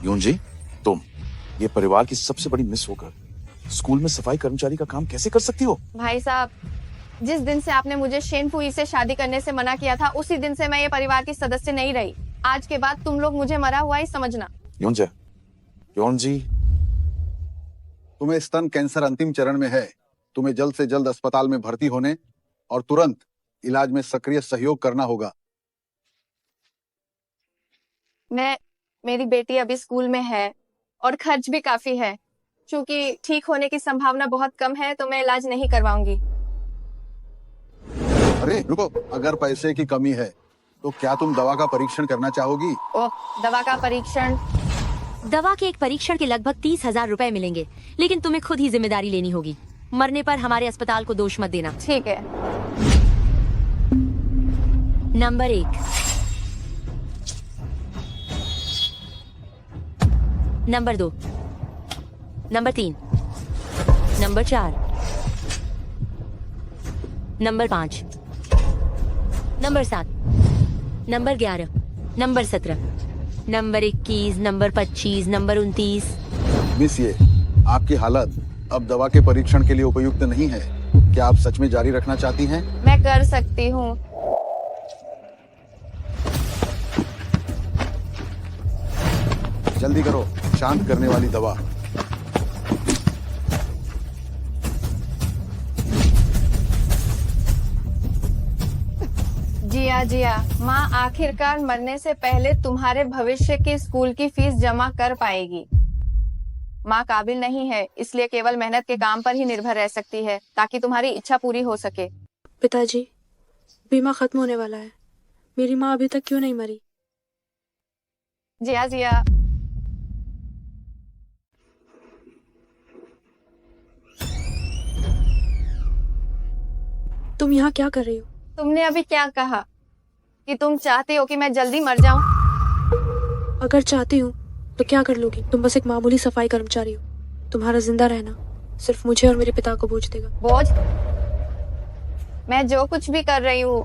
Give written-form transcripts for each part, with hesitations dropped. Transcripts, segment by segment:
यून जी, तुम ये परिवार की सबसे बड़ी मिस होकर स्कूल में सफाई कर्मचारी का काम कैसे कर सकती हो? भाई साहब, जिस दिन से आपने मुझे शेनफुई से शादी करने से मना किया था, उसी दिन से मैं ये परिवार की सदस्य नहीं रही। आज के बाद तुम लोग मुझे मरा हुआ ही समझना। यून जी, तुम्हें स्तन कैंसर अंतिम चरण में है। तुम्हें जल्द से जल्द अस्पताल में भर्ती होने और तुरंत इलाज में सक्रिय सहयोग करना होगा। मेरी बेटी अभी स्कूल में है और खर्च भी काफी है। क्योंकि ठीक होने की संभावना बहुत कम है, तो मैं इलाज नहीं करवाऊंगी। अरे रुको, अगर पैसे की कमी है तो क्या तुम दवा का परीक्षण करना चाहोगी? ओह, दवा का परीक्षण? दवा के एक परीक्षण के लगभग 30,000 रुपए मिलेंगे, लेकिन तुम्हें खुद ही जिम्मेदारी लेनी होगी। मरने पर हमारे अस्पताल को दोष मत देना। ठीक है। Number 1, number 2, number 3, number 4, number 5, number 7, number 11, number 17, number 21, number 25, number 29। Miss, ये आपकी हालत अब दवा के परीक्षण के लिए उपयुक्त नहीं है। क्या आप सच में जारी रखना चाहती हैं? मैं कर सकती हूँ। जल्दी करो, शांत करने वाली दवा। जिया, माँ आखिरकार मरने से पहले तुम्हारे भविष्य की स्कूल की फीस जमा कर पाएगी। माँ काबिल नहीं है, इसलिए केवल मेहनत के काम पर ही निर्भर रह सकती है, ताकि तुम्हारी इच्छा पूरी हो सके। पिताजी, बीमा खत्म होने वाला है। मेरी माँ अभी तक क्यों नहीं मरी? जिया, तुम यहाँ क्या कर रही हो? तुमने अभी क्या कहा कि तुम चाहते हो कि मैं जल्दी मर जाऊं? अगर चाहती हूँ तो क्या कर लोगी? तुम बस एक मामूली सफाई कर्मचारी हो। तुम्हारा जिंदा रहना सिर्फ मुझे और मेरे पिता को बोझ देगा। बोझ? मैं जो कुछ भी कर रही हूँ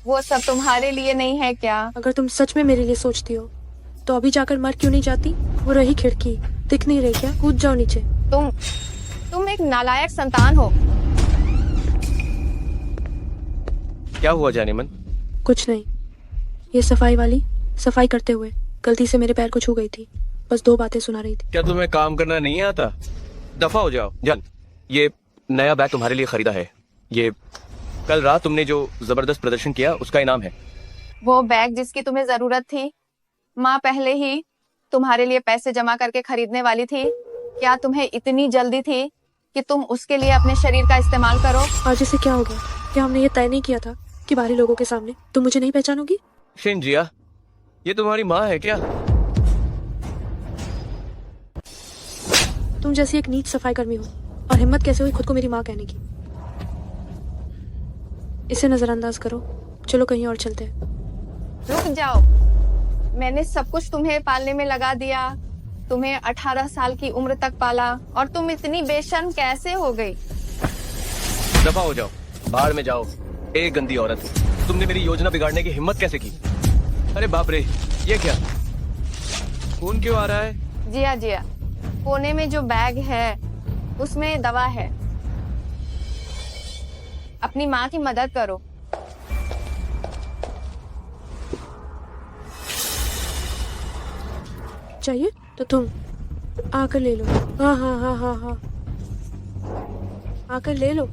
वो सब तुम्हारे लिए नहीं है क्या? अगर तुम सच में मेरे लिए सोचती हो तो अभी जाकर मर क्यों नहीं जाती? वो रही खिड़की, दिख नहीं रही क्या? कूद जाओ नीचे। तुम एक नालायक संतान हो। क्या हुआ जानेमन? कुछ नहीं, ये सफाई वाली सफाई करते हुए गलती से मेरे पैर को छू गई थी। बस 2 बातें सुना रही थी। क्या तुम्हें काम करना नहीं आता? दफा हो जाओ। जान, ये नया बैग तुम्हारे लिए खरीदा है। ये कल रात तुमने जो जबरदस्त प्रदर्शन किया उसका इनाम है। वो बैग जिसकी तुम्हें जरूरत थी, माँ पहले ही तुम्हारे लिए पैसे जमा करके खरीदने वाली थी। क्या तुम्हें इतनी जल्दी थी कि तुम उसके लिए अपने शरीर का इस्तेमाल करो? आज इसे क्या हो गया? क्या हमने ये तय नहीं किया था कि बाहरी लोगों के सामने तुम मुझे नहीं पहचानोगी? शिन जिया, ये तुम्हारी माँ है क्या? तुम जैसी एक नीच सफाई कर्मी हो और हिम्मत कैसे हुई खुद को मेरी माँ कहने की? इसे नजरअंदाज करो। चलो कहीं और चलते हैं। रुक जाओ, मैंने सब कुछ तुम्हें पालने में लगा दिया। तुम्हें 18 साल की उम्र तक पाला और तुम इतनी बेशर्म कैसे हो गई? दफा हो जाओ, बाहर में जाओ। एक गंदी औरत, तुमने मेरी योजना बिगाड़ने की हिम्मत कैसे की? अरे बाप रे, ये क्या? खून क्यों आ रहा है? जिया, कोने में जो बैग है उसमें दवा है। अपनी माँ की मदद करो। चाहिए तो तुम आकर ले लो। हाँ, आकर ले लो।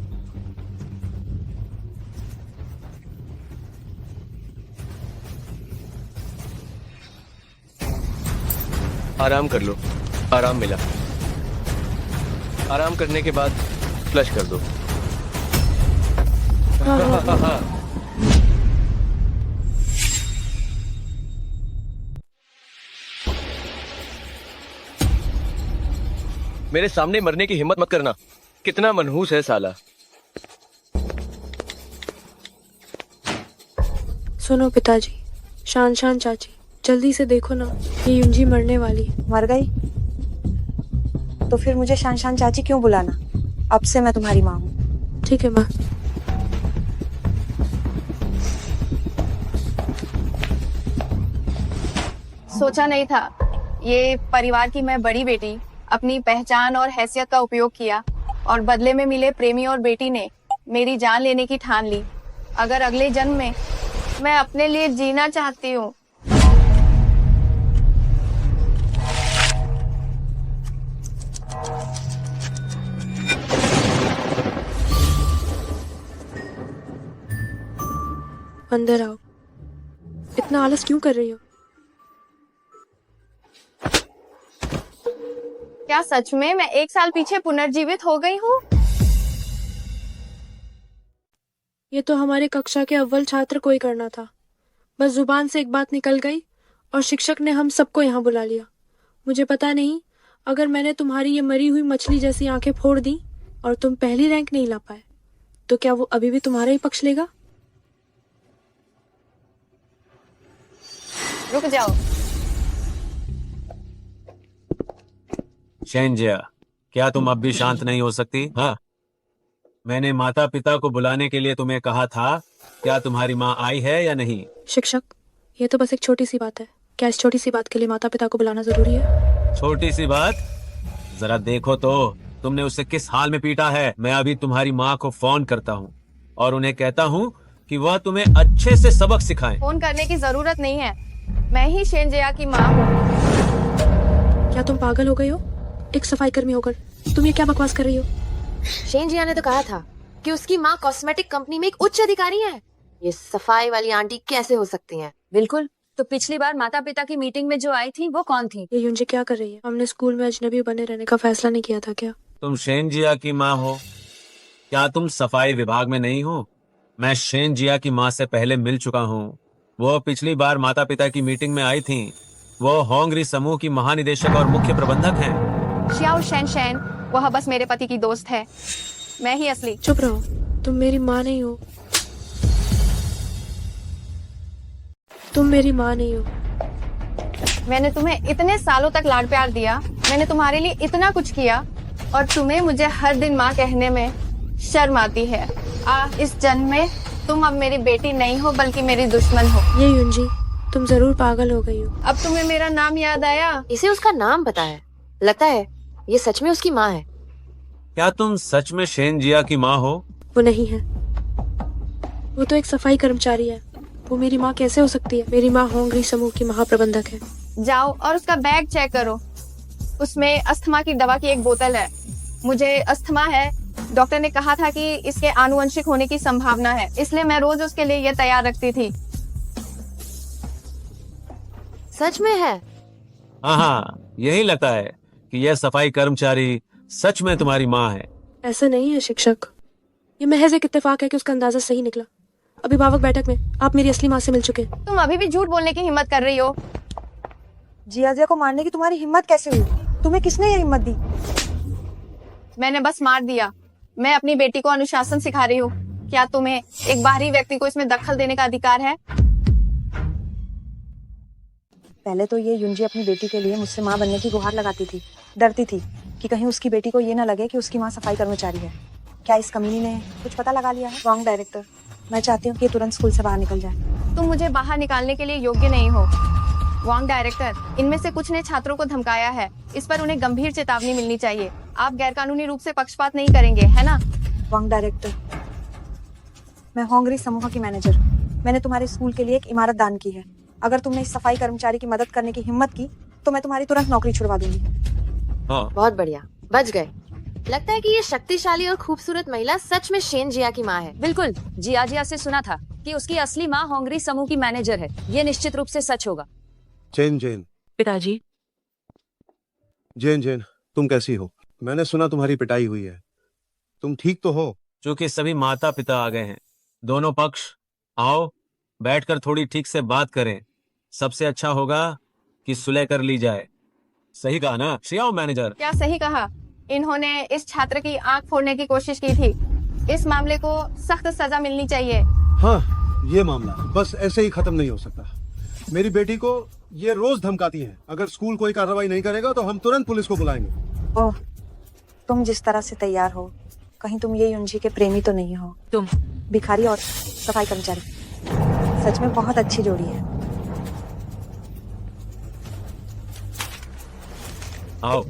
आराम कर लो, आराम मिला। आराम करने के बाद फ्लश कर दो। मेरे सामने मरने की हिम्मत मत करना। कितना मनहूस है साला। सुनो पिताजी, शान चाची, जल्दी से देखो ना, ये युंजी मरने वाली है। मर गई तो फिर मुझे शान चाची क्यों बुलाना? अब से मैं तुम्हारी माँ हूँ। ठीक है माँ। सोचा नहीं था ये परिवार की मैं बड़ी बेटी अपनी पहचान और हैसियत का उपयोग किया और बदले में मिले प्रेमी और बेटी ने मेरी जान लेने की ठान ली। अगर अगले जन्म में मैं अपने लिए जीना चाहती हूँ अंदर आओ। इतना आलस क्यों कर रही हो? क्या सच में मैं 1 साल पीछे पुनर्जीवित हो गई हूँ? ये तो हमारे कक्षा के अव्वल छात्र को ही करना था। बस जुबान से एक बात निकल गई और शिक्षक ने हम सबको यहाँ बुला लिया। मुझे पता नहीं, अगर मैंने तुम्हारी ये मरी हुई मछली जैसी आंखें फोड़ दी और तुम पहली रैंक नहीं ला पाए, तो क्या वो अभी भी तुम्हारा ही पक्ष लेगा? रुक जाओ। शेंजिया, क्या तुम अब भी शांत नहीं हो सकती? हाँ, मैंने माता पिता को बुलाने के लिए तुम्हें कहा था। क्या तुम्हारी माँ आई है या नहीं? शिक्षक, ये तो बस एक छोटी सी बात है। क्या इस छोटी सी बात के लिए माता पिता को बुलाना जरूरी है? छोटी सी बात? जरा देखो तो तुमने उसे किस हाल में पीटा है। मैं अभी तुम्हारी माँ को फोन करता हूँ और उन्हें कहता हूँ कि वह तुम्हें अच्छे से सबक सिखाएं। फोन करने की जरूरत नहीं है, मैं ही शेंजिया की माँ हूँ। क्या तुम पागल हो गई हो? एक सफाई कर्मी होकर तुम ये क्या बकवास कर रही हो? शेंजिया ने तो कहा था कि उसकी माँ कॉस्मेटिक कंपनी में एक उच्च अधिकारी है। ये सफाई वाली आंटी कैसे हो सकती हैं? बिल्कुल। तो पिछली बार माता पिता की मीटिंग में जो आई थी वो कौन थी? ये युंजी क्या कर रही है? हमने स्कूल में अजनबी बने रहने का फैसला नहीं किया था क्या? तुम शेंजिया की माँ हो? क्या तुम सफाई विभाग में नहीं हो? मैं शेंजिया की माँ से पहले मिल चुका हूँ। वो पिछली बार माता पिता की मीटिंग में आई थी। वो होंगरी समूह की महानिदेशक और मुख्य प्रबंधक हैं। शियाओ शैन, वह बस मेरे पति की दोस्त है, मैं ही असली। चुप रहो, तुम मेरी माँ नहीं हो। तुम मेरी माँ नहीं हो। मैंने तुम्हें इतने सालों तक लाड प्यार दिया, मैंने तुम्हारे लिए इतना कुछ किया और तुम्हें मुझे हर दिन माँ कहने में शर्म आती है। इस जन्म में तुम अब मेरी बेटी नहीं हो बल्कि मेरी दुश्मन हो। ये युंजी, तुम जरूर पागल हो गई हो। अब तुम्हें मेरा नाम याद आया? इसे उसका नाम पता है। लगता है ये सच में उसकी माँ है। क्या तुम सच में शेंजिया की माँ हो? वो नहीं है, वो तो एक सफाई कर्मचारी है। वो मेरी माँ कैसे हो सकती है? मेरी माँ होंगरी समूह की महाप्रबंधक है। जाओ और उसका बैग चेक करो, उसमें अस्थमा की दवा की एक बोतल है। मुझे अस्थमा है, डॉक्टर ने कहा था कि इसके आनुवंशिक होने की संभावना है, इसलिए मैं रोज उसके लिए ये तैयार रखती थी। सच में है? हाँ, यही लगता है कि यह सफाई कर्मचारी सच में तुम्हारी माँ है। ऐसा नहीं है शिक्षक, ये महज एक इत्तेफाक है कि उसका अंदाजा सही निकला। अभिभावक बैठक में आप मेरी असली माँ से मिल चुके। तुम अभी भी झूठ बोलने की हिम्मत कर रही हो? जिया को मारने की तुम्हारी हिम्मत कैसे हुई? तुम्हें किसने ये हिम्मत दी? मैंने बस मार दिया। मैं अपनी बेटी को अनुशासन सिखा रही हूँ। क्या तुम्हें एक बाहरी व्यक्ति को इसमें दखल देने का अधिकार है? पहले तो ये युंजी अपनी बेटी के लिए मुझसे माँ बनने की गुहार लगाती थी, डरती थी कि कहीं उसकी बेटी को ये ना लगे कि उसकी माँ सफाई कर्मचारी है। क्या इस कमीनी ने कुछ पता लगा लिया है? रॉन्ग डायरेक्टर, मैं चाहती हूँ कि ये तुरंत स्कूल से बाहर निकल जाए। तुम मुझे बाहर निकालने के लिए योग्य नहीं हो। वांग डायरेक्टर, इनमें से कुछ ने छात्रों को धमकाया है, इस पर उन्हें गंभीर चेतावनी मिलनी चाहिए। आप गैरकानूनी रूप से पक्षपात नहीं करेंगे, है ना? वांग डायरेक्टर, मैं होंगरी समूह की मैनेजर, मैंने तुम्हारे स्कूल के लिए एक इमारत दान की है। अगर तुमने इस सफाई कर्मचारी की मदद करने की हिम्मत की तो मैं तुम्हारी तुरंत नौकरी छुड़वा दूंगी। हाँ, बहुत बढ़िया, बच गए। लगता है कि ये शक्तिशाली और खूबसूरत महिला सच में शेंजिया की माँ है। बिल्कुल। जिया से सुना था कि उसकी असली माँ होंगरी समूह की मैनेजर है। ये निश्चित रूप से सच होगा। जैन, पिताजी। जैन, तुम कैसी हो? मैंने सुना तुम्हारी पिटाई हुई है, तुम ठीक तो हो? चूंकि सभी माता पिता आ गए हैं, दोनों पक्ष आओ बैठकर थोड़ी ठीक से बात करें। सबसे अच्छा होगा कि सुलह कर ली जाए। सही कहा ना शियाओ मैनेजर? क्या सही कहा? इन्होंने इस छात्र की आंख फोड़ने की कोशिश की थी। इस मामले को सख्त सजा मिलनी चाहिए। हाँ, ये मामला बस ऐसे ही खत्म नहीं हो सकता। मेरी बेटी को ये रोज धमकाती है। अगर स्कूल कोई कार्रवाई नहीं करेगा तो हम तुरंत पुलिस को बुलाएंगे। ओह, तुम जिस तरह से तैयार हो, कहीं तुम ये युंजी के प्रेमी तो नहीं हो? तुम भिखारी और सफाई कर्मचारी, सच में बहुत अच्छी जोड़ी है। आओ,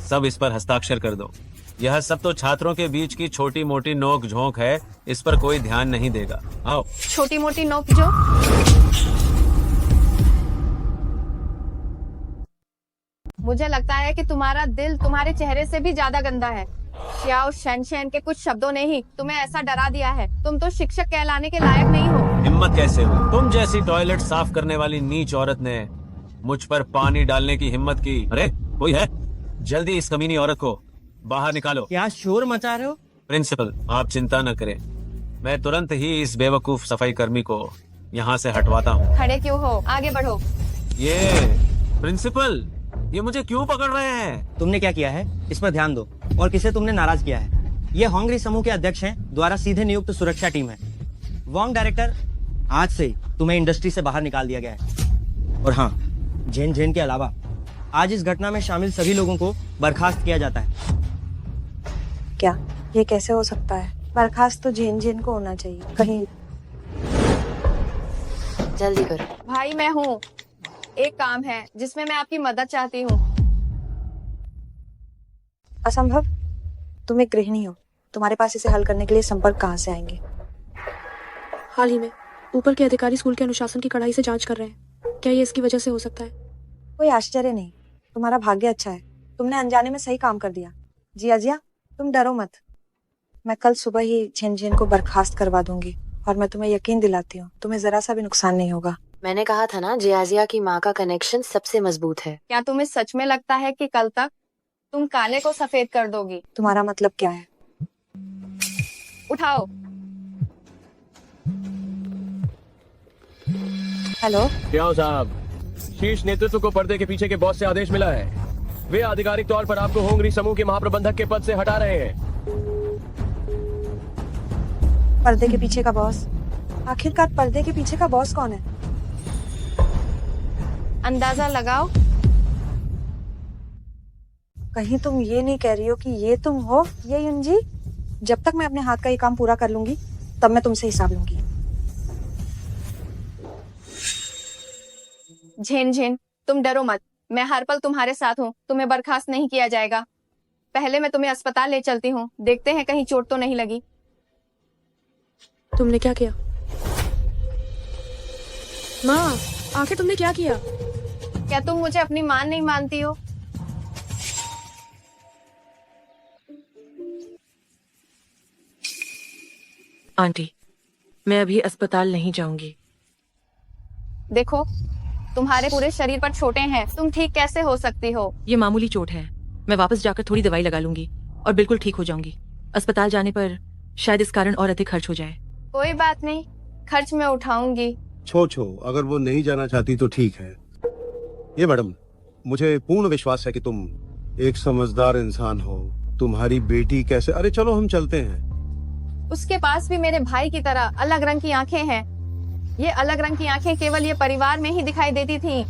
सब इस पर हस्ताक्षर कर दो। यह सब तो छात्रों के बीच की छोटी मोटी नोक झोंक है, इस पर कोई ध्यान नहीं देगा। आओ। छोटी मोटी नोक जो मुझे लगता है कि तुम्हारा दिल तुम्हारे चेहरे से भी ज्यादा गंदा है। श्याओ शनशेन के कुछ शब्दों ने ही तुम्हें ऐसा डरा दिया है। तुम तो शिक्षक कहलाने के लायक नहीं हो। हिम्मत कैसे हो? तुम जैसी टॉयलेट साफ करने वाली नीच औरत ने मुझ पर पानी डालने की हिम्मत की। अरे कोई है? जल्दी इस कमीनी औरत को बाहर निकालो। क्या शोर मचा रहे हो? प्रिंसिपल, आप चिंता न करें, मैं तुरंत ही इस बेवकूफ सफाई कर्मी को यहाँ से हटवाता हूँ। खड़े क्यों हो? आगे बढ़ो। ये प्रिंसिपल, ये मुझे क्यों पकड़ रहे हैं? तुमने क्या किया है इस पर ध्यान दो, और किसे तुमने नाराज किया है। ये होंगरी समूह के अध्यक्ष हैं, द्वारा सीधे नियुक्त सुरक्षा टीम है। वॉन्ग डायरेक्टर, आज से तुम्हें इंडस्ट्री से बाहर निकाल दिया गया है। और हाँ, झेन झेन के अलावा आज इस घटना में शामिल सभी लोगों को बर्खास्त किया जाता है। क्या ये कैसे हो सकता है? बर्खास्त तो झेन झेन को होना चाहिए। कहीं जल्दी करो। भाई मैं हूँ, एक काम है जिसमें मैं आपकी मदद चाहती हूँ। असंभव, तुम एक गृहिणी हो, तुम्हारे पास इसे हल करने के लिए संपर्क कहाँ से आएंगे? हाल ही में ऊपर के अधिकारी स्कूल के अनुशासन की कड़ाई से जांच कर रहे हैं। क्या ये इसकी वजह से हो सकता है? कोई आश्चर्य नहीं, तुम्हारा भाग्य अच्छा है, तुमने अनजाने में सही काम कर दिया। जिया, तुम डरो मत, मैं कल सुबह ही झेन झेन को बर्खास्त करवा दूंगी, और मैं तुम्हें यकीन दिलाती हूँ तुम्हें जरा सा भी नुकसान नहीं होगा। मैंने कहा था ना, जियाजिया की माँ का कनेक्शन सबसे मजबूत है। क्या तुम्हें सच में लगता है कि कल तक तुम काले को सफेद कर दोगी? तुम्हारा मतलब क्या है? उठाओ। हेलो क्या साहब, शीर्ष नेतृत्व को पर्दे के पीछे के बॉस से आदेश मिला है। वे आधिकारिक तौर पर आपको होंगरी समूह के महाप्रबंधक के पद से हटा रहे हैं। पर्दे के पीछे का बॉस? आखिरकार पर्दे के पीछे का बॉस कौन है? अंदाजा लगाओ। कहीं तुम ये नहीं कह रही हो कि ये तुम हो ये युंजी? जब तक मैं अपने हाथ का ये काम पूरा कर लूंगी तब मैं तुमसे हिसाब लूंगी। झेन झेन, तुम डरो मत, मैं हर पल तुम्हारे साथ हूँ। तुम्हें बर्खास्त नहीं किया जाएगा। पहले मैं तुम्हें अस्पताल ले चलती हूँ, देखते हैं कहीं चोट तो नहीं लगी। तुमने क्या किया? माँ, आखिर तुमने क्या किया? क्या तुम मुझे अपनी माँ नहीं मानती हो? आंटी, मैं अभी अस्पताल नहीं जाऊंगी। देखो, तुम्हारे पूरे शरीर पर चोटें हैं, तुम ठीक कैसे हो सकती हो? ये मामूली चोट है, मैं वापस जाकर थोड़ी दवाई लगा लूंगी और बिल्कुल ठीक हो जाऊंगी। अस्पताल जाने पर शायद इस कारण और अधिक खर्च हो जाए। कोई बात नहीं, खर्च मैं उठाऊंगी। छो अगर वो नहीं जाना चाहती तो ठीक है। ये मैडम, मुझे पूर्ण विश्वास है कि तुम एक समझदार इंसान हो। तुम्हारी बेटी कैसे? अरे चलो हम चलते हैं। उसके पास भी मेरे भाई की तरह अलग रंग की आंखें हैं। ये अलग रंग की आंखें केवल ये परिवार में ही दिखाई देती थीं।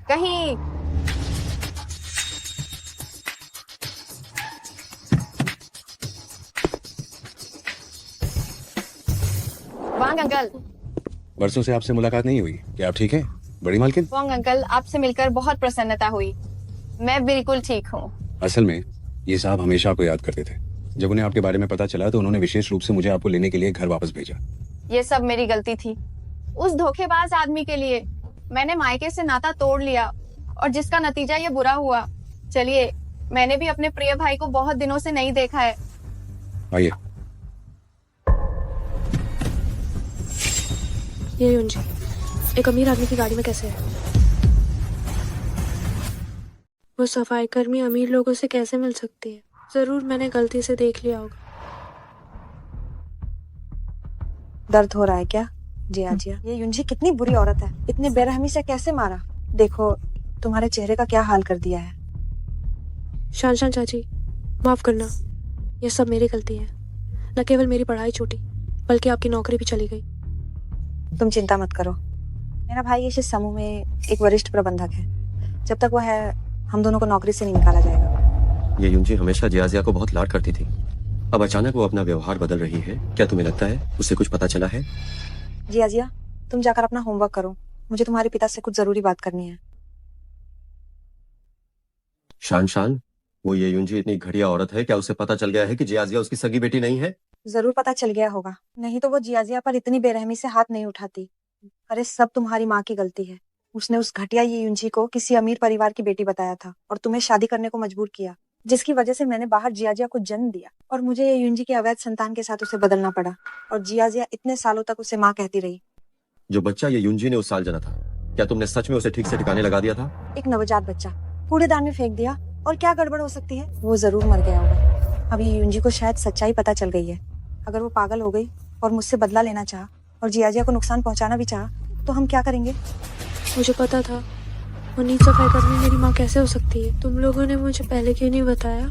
कहीं वांग अंकल। बरसों से आपसे मुलाकात नहीं हुई, क्या आप ठीक हैं बड़ी मालकिन? वांग अंकल, आपसे मिलकर बहुत प्रसन्नता हुई। मैं बिल्कुल ठीक हूँ। असल में ये साहब हमेशा आपको याद करते थे। जब उन्हें आपके बारे में पता चला तो उन्होंने विशेष रूप से मुझे आपको लेने के लिए घर वापस भेजा। ये सब मेरी गलती थी। उस धोखेबाज आदमी के लिए मैंने मायके से नाता तोड़ लिया, और जिसका नतीजा ये बुरा हुआ। चलिए, मैंने भी अपने प्रिय भाई को बहुत दिनों से नहीं देखा है। आइए। ये युंजी एक अमीर आदमी की गाड़ी में कैसे है? वो सफाई कर्मी अमीर लोगों से कैसे मिल सकती है? जरूर मैंने गलती से देख लिया होगा। दर्द हो रहा है क्या? जिया, ये युंजी कितनी बुरी औरत है, इतनी बेरहमी से कैसे मारा? देखो तुम्हारे चेहरे का क्या हाल कर दिया है। शान चाची, माफ करना, ये सब मेरी गलती है। न केवल मेरी पढ़ाई छूटी, बल्कि आपकी नौकरी भी चली गई। तुम चिंता मत करो, मेरा भाई इस समूह में एक वरिष्ठ प्रबंधक है। जब तक वो है, हम दोनों को नौकरी से नहीं निकाला जाएगा। ये युंजी हमेशा जियाजिया को बहुत लाड करती थी, अब अचानक वो अपना व्यवहार बदल रही है। क्या तुम्हें लगता है उससे कुछ पता चला है? जिया, तुम जाकर अपना होमवर्क करो, मुझे तुम्हारे पिता से कुछ जरूरी बात करनी है। शान शान, वो ये युंजी इतनी घटिया औरत है, क्या उसे पता चल गया है कि जियाजिया उसकी सगी बेटी नहीं है? जरूर पता चल गया होगा, नहीं तो वो जियाजिया पर इतनी बेरहमी से हाथ नहीं उठाती। अरे सब तुम्हारी माँ की गलती है। उसने उस घटिया ये युंजी को किसी अमीर परिवार की बेटी बताया था और तुम्हें शादी करने को मजबूर किया, जिसकी वजह से मैंने बाहर जियाजिया को जन्म दिया और मुझे ये युंजी के अवैध संतान के साथ उसे बदलना पड़ा और जियाजिया इतने सालों तक उसे माँ कहती रही। जो बच्चा ये युंजी ने उस साल जना था, क्या तुमने सच में उसे ठीक से ठिकाने लगा दिया था? एक नवजात बच्चा कूड़ेदान में फेंक दिया, और क्या गड़बड़ हो सकती है? वो जरूर मर गया होगा। अब ये युंजी को शायद सच्चाई पता चल गई है। अगर वो पागल हो गई और मुझसे बदला लेना चाहा और जियाजिया को नुकसान पहुंचाना भी चाहा, तो हम क्या करेंगे? मुझे पता था वो नीच सफाई कर्मी मेरी माँ कैसे हो सकती है। तुम लोगों ने मुझे पहले क्यों नहीं बताया?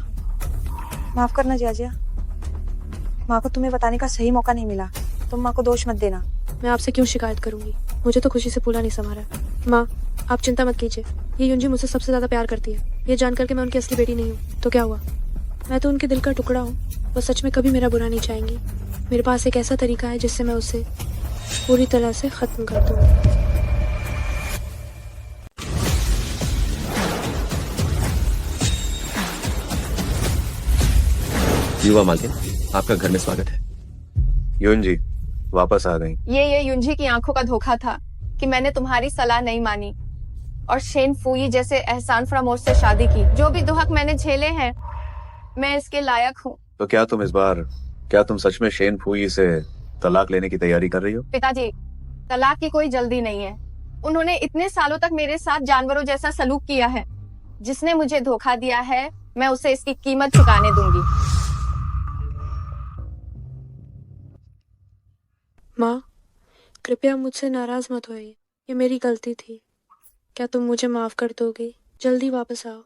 माफ करना जियाजिया, माँ को तुम्हें बताने का सही मौका नहीं मिला। तुम माँ को दोष मत देना। मैं आपसे क्यों शिकायत करूंगी? मुझे तो खुशी से फूला नहीं समा रहा। माँ आप चिंता मत कीजिए, ये युंजी मुझसे सबसे ज्यादा प्यार करती है। ये जानकर के मैं उनकी असली बेटी नहीं हूँ तो क्या हुआ? मैं तो उनके दिल का टुकड़ा हूँ। वो सच में कभी मेरा बुरा नहीं चाहेंगी। मेरे पास एक ऐसा तरीका है जिससे मैं उसे पूरी तरह से खत्म कर दूंगी। युवा मालकिन, आपका घर में स्वागत है। युंजी वापस आ गई। ये युंजी की आंखों का धोखा था कि मैंने तुम्हारी सलाह नहीं मानी और शेन फुई जैसे एहसान फरामोश से शादी की। जो भी दुहक मैंने झेले हैं, मैं इसके लायक हूँ। तो क्या तुम सच में शेन फुई से तलाक लेने की तैयारी कर रही हो? पिताजी, तलाक की कोई जल्दी नहीं है। उन्होंने इतने सालों तक मेरे साथ जानवरों जैसा सलूक किया है। जिसने मुझे धोखा दिया है, मैं उसे इसकी कीमत चुकाने दूंगी। माँ कृपया मुझसे नाराज मत होइए, ये मेरी गलती थी। क्या तुम मुझे माफ कर दोगे? जल्दी वापस आओ,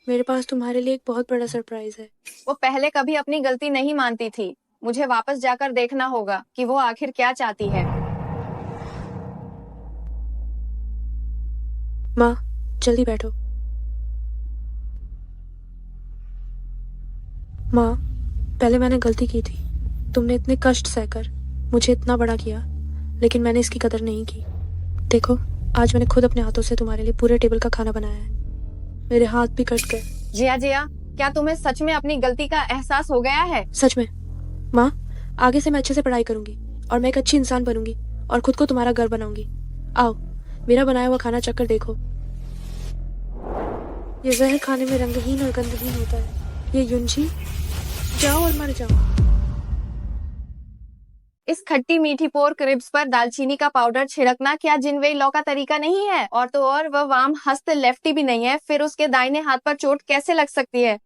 मेरे पास तुम्हारे लिए एक बहुत बड़ा सरप्राइज है। वो पहले कभी अपनी गलती नहीं मानती थी। मुझे वापस जाकर देखना होगा कि वो आखिर क्या चाहती है। माँ जल्दी बैठो। माँ पहले मैंने गलती की थी। तुमने इतने कष्ट सहकर मुझे इतना बड़ा किया, लेकिन मैंने इसकी कदर नहीं की। देखो आज मैंने खुद अपने हाथों से तुम्हारे लिए पूरे टेबल का खाना बनाया है। मेरे हाथ भी कट गए। जिया, क्या तुम्हें सच में अपनी गलती का एहसास हो गया है? सच में माँ, आगे से मैं अच्छे से पढ़ाई करूंगी और मैं एक अच्छी इंसान बनूंगी और खुद को तुम्हारा घर बनाऊंगी। आओ मेरा बनाया हुआ खाना चखकर देखो। ये जहर खाने में रंगहीन और गंधहीन होता है। ये युंजी, जाओ और मर जाओ। इस खट्टी मीठी पोर्क रिब्स पर दालचीनी का पाउडर छिड़कना क्या जिनवेई लॉ का तरीका नहीं है? और तो और वह वाम हस्त लेफ्टी भी नहीं है, फिर उसके दाहिने हाथ पर चोट कैसे लग सकती है?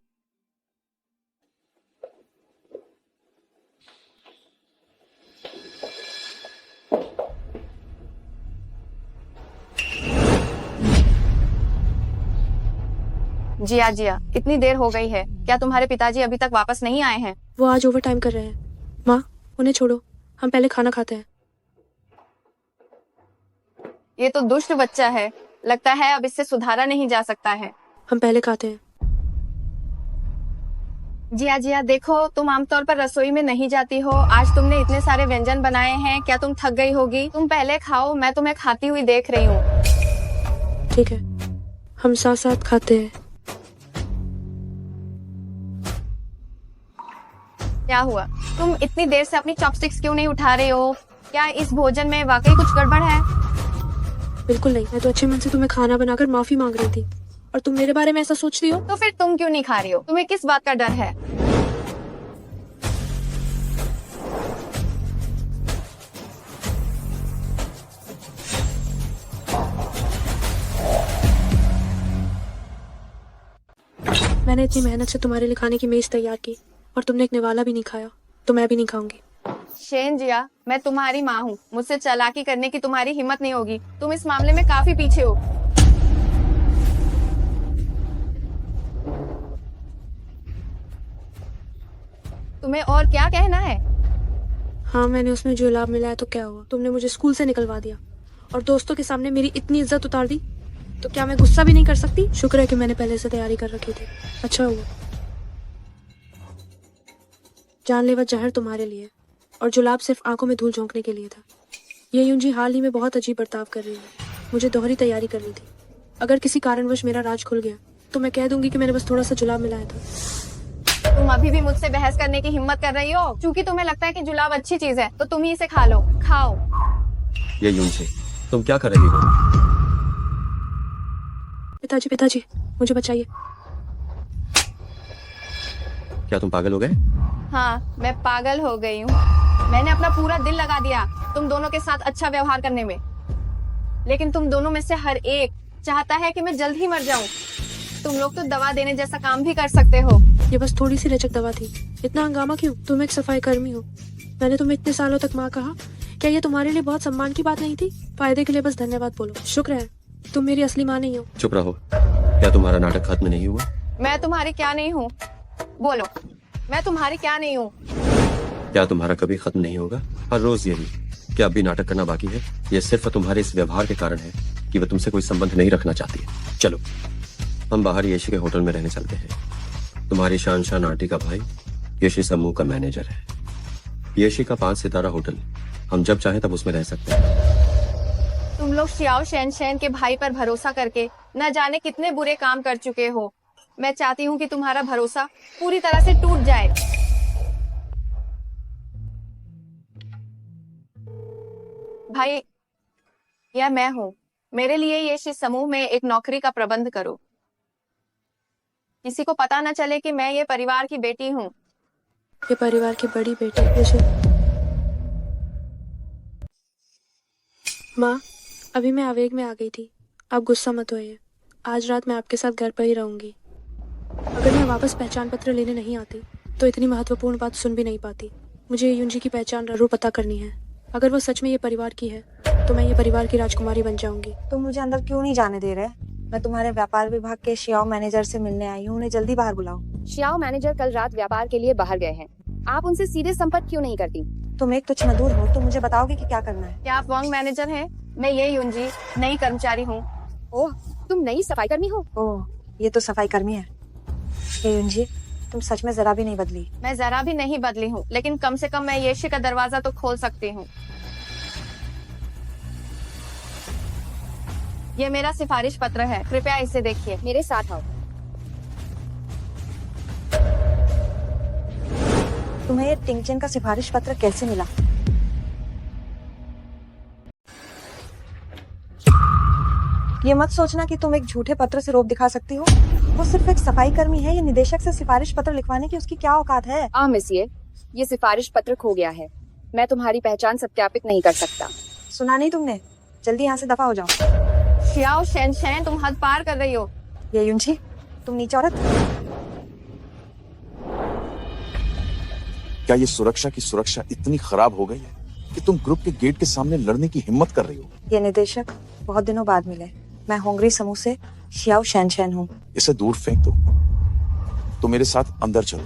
जिया, इतनी देर हो गई है, क्या तुम्हारे पिताजी अभी तक वापस नहीं आए हैं? वो आज ओवर टाइम कर रहे हैं। माँ उन्हें छोड़ो, हम पहले खाना खाते हैं। ये तो दुष्ट बच्चा है, लगता है अब इससे सुधारा नहीं जा सकता है। हम पहले खाते हैं। जिया, देखो तुम आमतौर पर रसोई में नहीं जाती हो। आज तुमने इतने सारे व्यंजन बनाए हैं, क्या तुम थक गई होगी? तुम पहले खाओ, मैं तुम्हें खाती हुई देख रही हूँ। ठीक है, हम साथ साथ खाते हैं। क्या हुआ? तुम इतनी देर से अपनी चॉपस्टिक्स क्यों नहीं उठा रहे हो? क्या इस भोजन में वाकई कुछ गड़बड़ है? बिल्कुल नहीं, मैं तो अच्छे मन से तुम्हें खाना बनाकर माफी मांग रही थी और तुम मेरे बारे में ऐसा सोच रही हो। तो फिर तुम क्यों नहीं खा रही हो? तुम्हें किस बात का डर है? मैंने इतनी मेहनत से तुम्हारे लिए खाने की मेज तैयार की और तुमने एक निवाला भी नहीं खाया, तो मैं भी नहीं खाऊंगी। शेन जिया, मैं तुम्हारी माँ हूँ, मुझसे चालाकी करने की तुम्हारी हिम्मत नहीं होगी। तुम इस मामले में काफी पीछे हो। तुम्हें और क्या कहना है? हाँ मैंने उसमें जो लाभ मिला है तो क्या हुआ? तुमने मुझे स्कूल से निकलवा दिया और दोस्तों के सामने मेरी इतनी इज्जत उतार दी, तो क्या मैं गुस्सा भी नहीं कर सकती? शुक्र है कि मैंने पहले से तैयारी कर रखी थी। अच्छा हुआ। जानलेवा जहर तुम्हारे लिए और जुलाब सिर्फ आंखों में धूल झोंकने के लिए था। ये युंजी हाल ही में बहुत अजीब बर्ताव कर रही है। मुझे दोहरी तैयारी करनी थी। अगर किसी कारणवश मेरा राज खुल गया तो मैं कह दूंगी कि मैंने बस थोड़ा सा जुलाब मिलाया था। तुम अभी भी मुझसे बहस करने की हिम्मत कर रही हो? क्योंकि तुम्हें लगता है कि जुलाब अच्छी चीज है तो तुम ही इसे खा लो। खाओ। ये यूनशी, तुम क्या कर रही हो? पिताजी पिताजी, मुझे बचाइए। क्या तुम पागल हो गए? हाँ, मैं पागल हो गई हूँ। मैंने अपना पूरा दिल लगा दिया तुम दोनों के साथ अच्छा व्यवहार करने में, लेकिन तुम दोनों में से हर एक चाहता है कि मैं जल्द ही मर जाऊं। तुम लोग तो दवा देने जैसा काम भी कर सकते हो। ये बस थोड़ी सी लचक दवा थी, इतना हंगामा क्यों? तुम एक सफाई कर्मी हो, मैंने तुम्हें इतने सालों तक माँ कहा। क्या ये तुम्हारे लिए बहुत सम्मान की बात नहीं थी? फायदे के लिए बस धन्यवाद बोलो, शुक्र है तुम मेरी असली माँ नहीं हो। चुप रहो। क्या तुम्हारा नाटक खत्म नहीं हुआ? मैं तुम्हारी क्या नहीं हूँ? बोलो, मैं तुम्हारी क्या नहीं हूँ? क्या तुम्हारा कभी खत्म नहीं होगा? हर रोज यही। क्या अब भी नाटक करना बाकी है? यह सिर्फ तुम्हारे इस व्यवहार के कारण है कि वह तुमसे कोई संबंध नहीं रखना चाहती है। चलो, हम बाहर येशी के होटल में रहने चलते हैं। तुम्हारी शानशान आंटी का भाई येशी समूह का मैनेजर है। येशी का 5 सितारा होटल, हम जब चाहें तब उसमें रह सकते हैं। तुम लोग शियाओ शैनशैन के भाई पर भरोसा करके न जाने कितने बुरे काम कर चुके हो। मैं चाहती हूँ कि तुम्हारा भरोसा पूरी तरह से टूट जाए। भाई, यह मैं हूँ। मेरे लिए येशी समूह में एक नौकरी का प्रबंध करो। किसी को पता न चले कि मैं ये परिवार की बेटी हूँ। ये परिवार की बड़ी बेटी येशी। माँ, अभी मैं आवेग में आ गई थी, आप गुस्सा मत होइए। आज रात मैं आपके साथ घर पर ही रहूंगी। अगर मैं वापस पहचान पत्र लेने नहीं आती तो इतनी महत्वपूर्ण बात सुन भी नहीं पाती। मुझे युंजी की पहचान जरूर पता करनी है। अगर वो सच में ये परिवार की है तो मैं ये परिवार की राजकुमारी बन जाऊंगी। तुम मुझे अंदर क्यों नहीं जाने दे रहे? मैं तुम्हारे व्यापार विभाग के शियाओ मैनेजर से मिलने आई हूँ, उन्हें जल्दी बाहर बुलाओ। शियाओ मैनेजर कल रात व्यापार के लिए बाहर गए हैं। आप उनसे सीधे संपर्क क्यों नहीं करती? तुम एक तुच्छ मजदूर हो, तो मुझे बताओगे कि क्या करना है? क्या आप वॉन्ग मैनेजर हैं? मैं ये युंजी, नई कर्मचारी हूँ। ओह, तुम नई सफाई कर्मी हो? ओह, ये तो सफाई कर्मी है। ये युंजी, तुम सच में जरा भी नहीं बदली। मैं जरा भी नहीं बदली हूँ, लेकिन कम से कम मैं येशी का दरवाजा तो खोल सकती हूँ। ये मेरा सिफारिश पत्र है, कृपया इसे देखिए। मेरे साथ आओ। तुम्हें ये टिंगचेन का सिफारिश पत्र कैसे मिला? ये मत सोचना कि तुम एक झूठे पत्र से रौब दिखा सकती हो। वो सिर्फ एक सफाई कर्मी है, ये निदेशक से सिफारिश पत्र लिखवाने की उसकी क्या औकात है? मिसिए, ये सिफारिश पत्र खो गया है। मैं तुम्हारी पहचान सत्यापित नहीं कर सकता। सुना नहीं तुमने? जल्दी यहाँ से दफा हो जाओ। शियाओ शैनशैन, तुम हद पार कर रही हो। ये युंजी, तुम नीच औरत। क्या ये सुरक्षा की सुरक्षा इतनी खराब हो गई है कि तुम ग्रुप के गेट के सामने लड़ने की हिम्मत कर रही हो? ये निदेशक बहुत दिनों बाद मिले। मैं होंगरी समूह से शियाओ शैनशैन हूँ। इसे दूर फेंक दो। तो मेरे साथ अंदर चलो।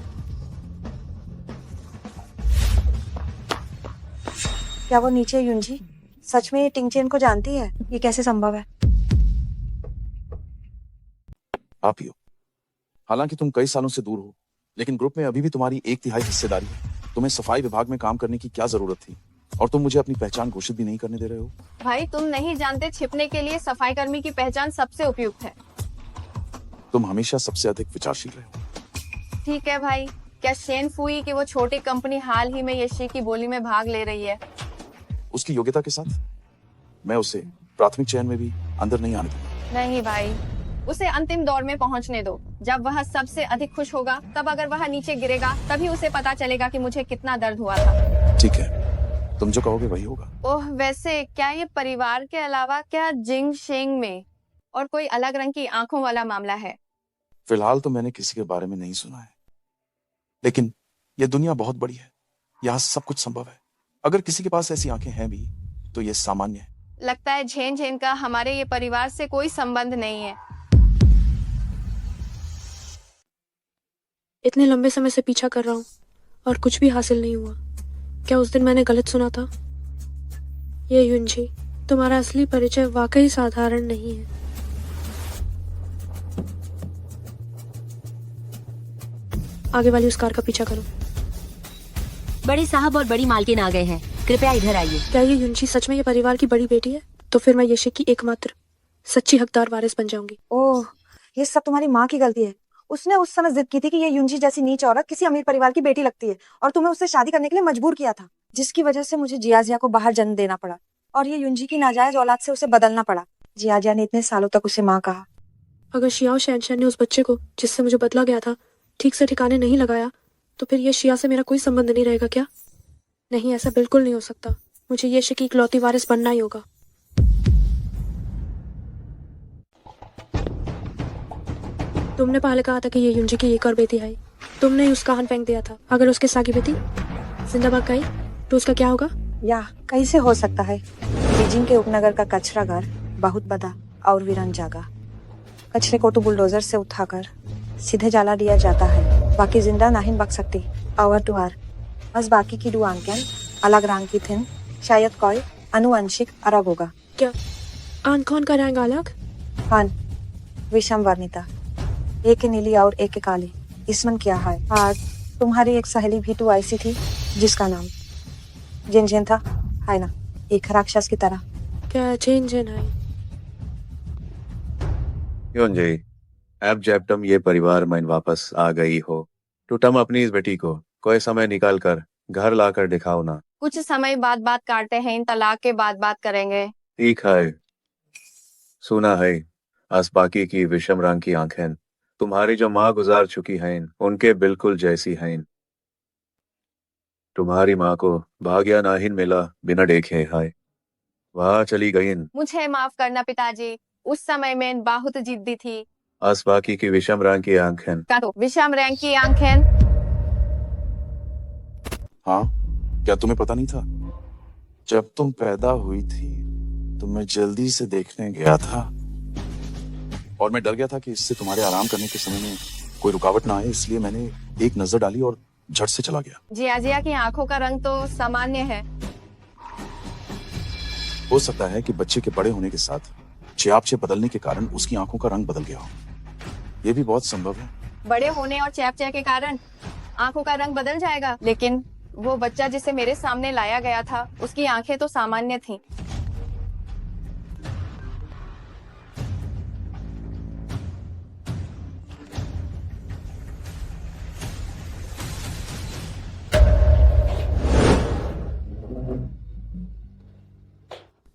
क्या वो नीचे युंजी सच में ये टिंगचेन को जानती है? ये कैसे संभव है? आप ही हो। हालांकि तुम कई सालों से दूर हो, लेकिन ग्रुप में अभी भी तुम्हारी 1/3 हिस्सेदारी है। तुम्हें सफाई विभाग में काम करने की क्या जरूरत थी? और तुम मुझे अपनी पहचान घोषित भी नहीं करने दे रहे हो। भाई, तुम नहीं जानते, छिपने के लिए सफाई कर्मी की पहचान सबसे उपयुक्त है। तुम हमेशा सबसे अधिक विचारशील रहे हो। ठीक है भाई, क्या शेन फुई की वो छोटी कंपनी हाल ही में येशी की बोली में भाग ले रही है? उसकी योग्यता के साथ मैं उसे प्राथमिक चयन में भी अंदर नहीं आने दूंगा। नहीं भाई, उसे अंतिम दौर में पहुंचने दो। जब वह सबसे अधिक खुश होगा, तब अगर वह नीचे गिरेगा, तभी उसे पता चलेगा कि मुझे कितना दर्द हुआ था। ठीक है, तुम जो कहोगे वही होगा। ओह, वैसे क्या ये परिवार के अलावा क्या जिंग शेंग में और कोई अलग रंग की आंखों वाला मामला है? फिलहाल तो मैंने किसी के बारे में नहीं सुना है, लेकिन यह दुनिया बहुत बड़ी है, यहाँ सब कुछ संभव है। अगर किसी के पास ऐसी आंखें हैं भी तो यह सामान्य है। लगता है झेन झेन का हमारे ये परिवार से कोई संबंध नहीं है। इतने लंबे समय से पीछा कर रहा हूँ और कुछ भी हासिल नहीं हुआ। क्या उस दिन मैंने गलत सुना था? ये युंजी, तुम्हारा असली परिचय वाकई साधारण नहीं है। आगे वाली उस कार का पीछा करो। बड़े साहब और बड़ी मालकिन आ गए हैं, कृपया इधर आइए। क्या ये युंजी सच में ये परिवार की बड़ी बेटी है? तो फिर मैं येशी की एकमात्र सच्ची हकदार वारिस बन जाऊंगी। ओह, ये सब तुम्हारी माँ की गलती है। उसने उस समय जिद की थी कि ये युंजी जैसी नीच औरत किसी अमीर परिवार की बेटी लगती है और तुम्हें उससे शादी करने के लिए मजबूर किया था, जिसकी वजह से मुझे जियाजिया को बाहर जन्म देना पड़ा और ये युंजी की नाजायज औलाद से उसे बदलना पड़ा। जियाजिया ने इतने सालों तक उसे माँ कहा। अगर शिया और शहनशाह ने उस बच्चे को, जिससे मुझे बदला गया था, ठीक से ठिकाने नहीं लगाया तो फिर ये शिया से मेरा कोई संबंध नहीं रहेगा क्या? नहीं, ऐसा बिल्कुल नहीं हो सकता। मुझे ये शकी इकलौती वारिस बनना ही होगा। तुमने पहले कहा था कि ये युंजी की एक और बेटी है, तुमने ही उसका हन फेंक दिया था। अगर उसके सागी बेटी जिंदाबाद गई तो उसका क्या होगा? या कैसे हो सकता है? बीजिंग के उपनगर का कचरा घर बहुत बड़ा और वीरान जागा। कचरे को तो बुलडोजर से उठाकर सीधे जला दिया जाता है, बाकी जिंदा नहीं बच सकती। और तुहार बस बाकी की दो आंखें अलग रंग की थीं, शायद कोई अनुवंशिक अरब होगा। क्या आंखों का रंग अलग? हाँ, विषम वर्णिता, एक नीली और एक काली। इसमें क्या है? आज तुम्हारी एक सहेली भी तो ऐसी थी जिसका नाम जिनजिन था, है ना? एक राक्षस की तरह। क्या जिनजिन है? युंजी, अब जब तुम ये परिवार में वापस आ गई हो तो तुम अपनी इस बेटी को कोई समय निकाल कर घर लाकर दिखाओ ना। कुछ समय बाद बात काटते हैं, तलाक के बाद बात करेंगे। ठीक है, सुना है आज बाकी की विषम रंग की आंखें तुम्हारी जो माँ गुजार चुकी हैं उनके बिल्कुल जैसी हैं। तुम्हारी माँ को भाग्य नहीं मिला बिना देखे है, वहाँ चली गई। मुझे माफ करना पिताजी, उस समय मैं बहुत जिद्दी थी। आज बाकी की विषम रंग की आंखें काटो, विषम रंग की आंखें। हाँ, क्या तुम्हें पता नहीं था? जब तुम पैदा हुई थी तो मैं जल्दी से देखने गया था और मैं डर गया था कि इससे तुम्हारे आराम करने के समय में कोई रुकावट ना आए, इसलिए मैंने एक नजर डाली और झट से चला गया। जियाजिया की आंखों का रंग तो सामान्य है। हो सकता है कि बच्चे के बड़े होने के साथ चयापचय बदलने के कारण उसकी आंखों का रंग बदल गया हो, ये भी बहुत संभव है। बड़े होने और चयापचय के कारण आंखों का रंग बदल जाएगा, लेकिन वो बच्चा जिसे मेरे सामने लाया गया था उसकी आंखें तो सामान्य थीं।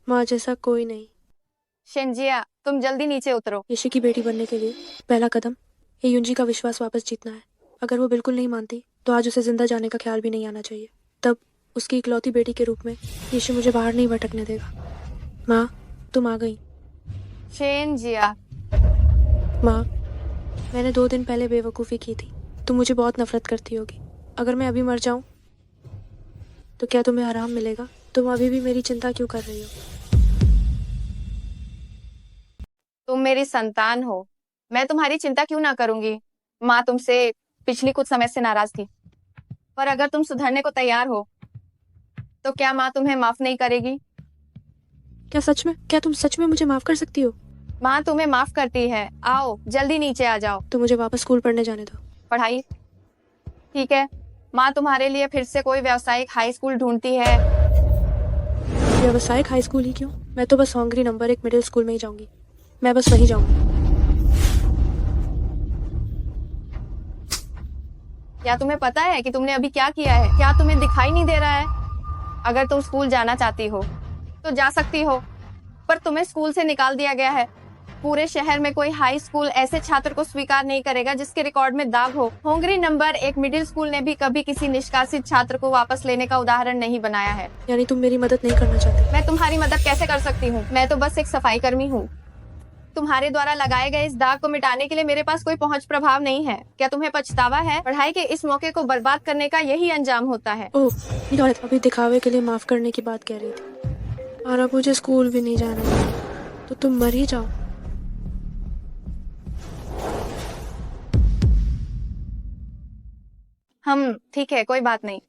माँ जैसा कोई नहीं। शेंजिया, तुम जल्दी नीचे उतरो। यशी की बेटी बनने के लिए पहला कदम ये युंजी का विश्वास वापस जीतना है। अगर वो बिल्कुल नहीं मानती तो आज उसे जिंदा जाने का ख्याल भी नहीं आना चाहिए। तब उसकी इकलौती बेटी के रूप में यीशु मुझे बाहर नहीं भटकने देगा। माँ, तुम आ गई। शेंजिया। माँ, मैंने 2 दिन पहले बेवकूफ़ी की थी। तुम मुझे बहुत नफरत करती होगी। अगर मैं अभी मर जाऊं तो क्या तुम्हें आराम मिलेगा? तुम अभी भी मेरी चिंता क्यों कर रही हो? तुम मेरी संतान हो, मैं तुम्हारी चिंता क्यों ना करूंगी। माँ तुमसे पिछली कुछ समय से नाराज थी, पर अगर तुम सुधरने को तैयार हो तो क्या माँ तुम्हें माफ नहीं करेगी? क्या सच में? क्या तुम सच में मुझे माफ कर सकती हो? माँ तुम्हें माफ करती है। आओ, जल्दी नीचे आ जाओ। तो मुझे वापस स्कूल पढ़ने जाने दो। पढ़ाई? ठीक है, माँ तुम्हारे लिए फिर से कोई व्यावसायिक हाई स्कूल ढूंढती है। व्यावसायिक हाई स्कूल ही क्यों? मैं तो बस होंगरी नंबर 1 मिडिल स्कूल में ही जाऊंगी। मैं बस वहीं जाऊंगी। क्या तुम्हें पता है कि तुमने अभी क्या किया है? क्या तुम्हें दिखाई नहीं दे रहा है? अगर तुम स्कूल जाना चाहती हो तो जा सकती हो, पर तुम्हें स्कूल से निकाल दिया गया है। पूरे शहर में कोई हाई स्कूल ऐसे छात्र को स्वीकार नहीं करेगा जिसके रिकॉर्ड में दाग हो। होंगरी नंबर 1 मिडिल स्कूल ने भी कभी किसी निष्कासित छात्र को वापस लेने का उदाहरण नहीं बनाया है। यानी तुम मेरी मदद नहीं करना चाहती? मैं तुम्हारी मदद कैसे कर सकती हूँ? मैं तो बस एक सफाई कर्मी हूँ। तुम्हारे द्वारा लगाए गए इस दाग को मिटाने के लिए मेरे पास कोई पहुंच प्रभाव नहीं है। क्या तुम्हें पछतावा है? पढ़ाई के इस मौके को बर्बाद करने का यही अंजाम होता है। ओह, ये औरत अभी दिखावे के लिए माफ करने की बात कह रही थी, और अब मुझे स्कूल भी नहीं जाना है, तो तुम मर ही जाओ। हम ठीक है, कोई बात नहीं।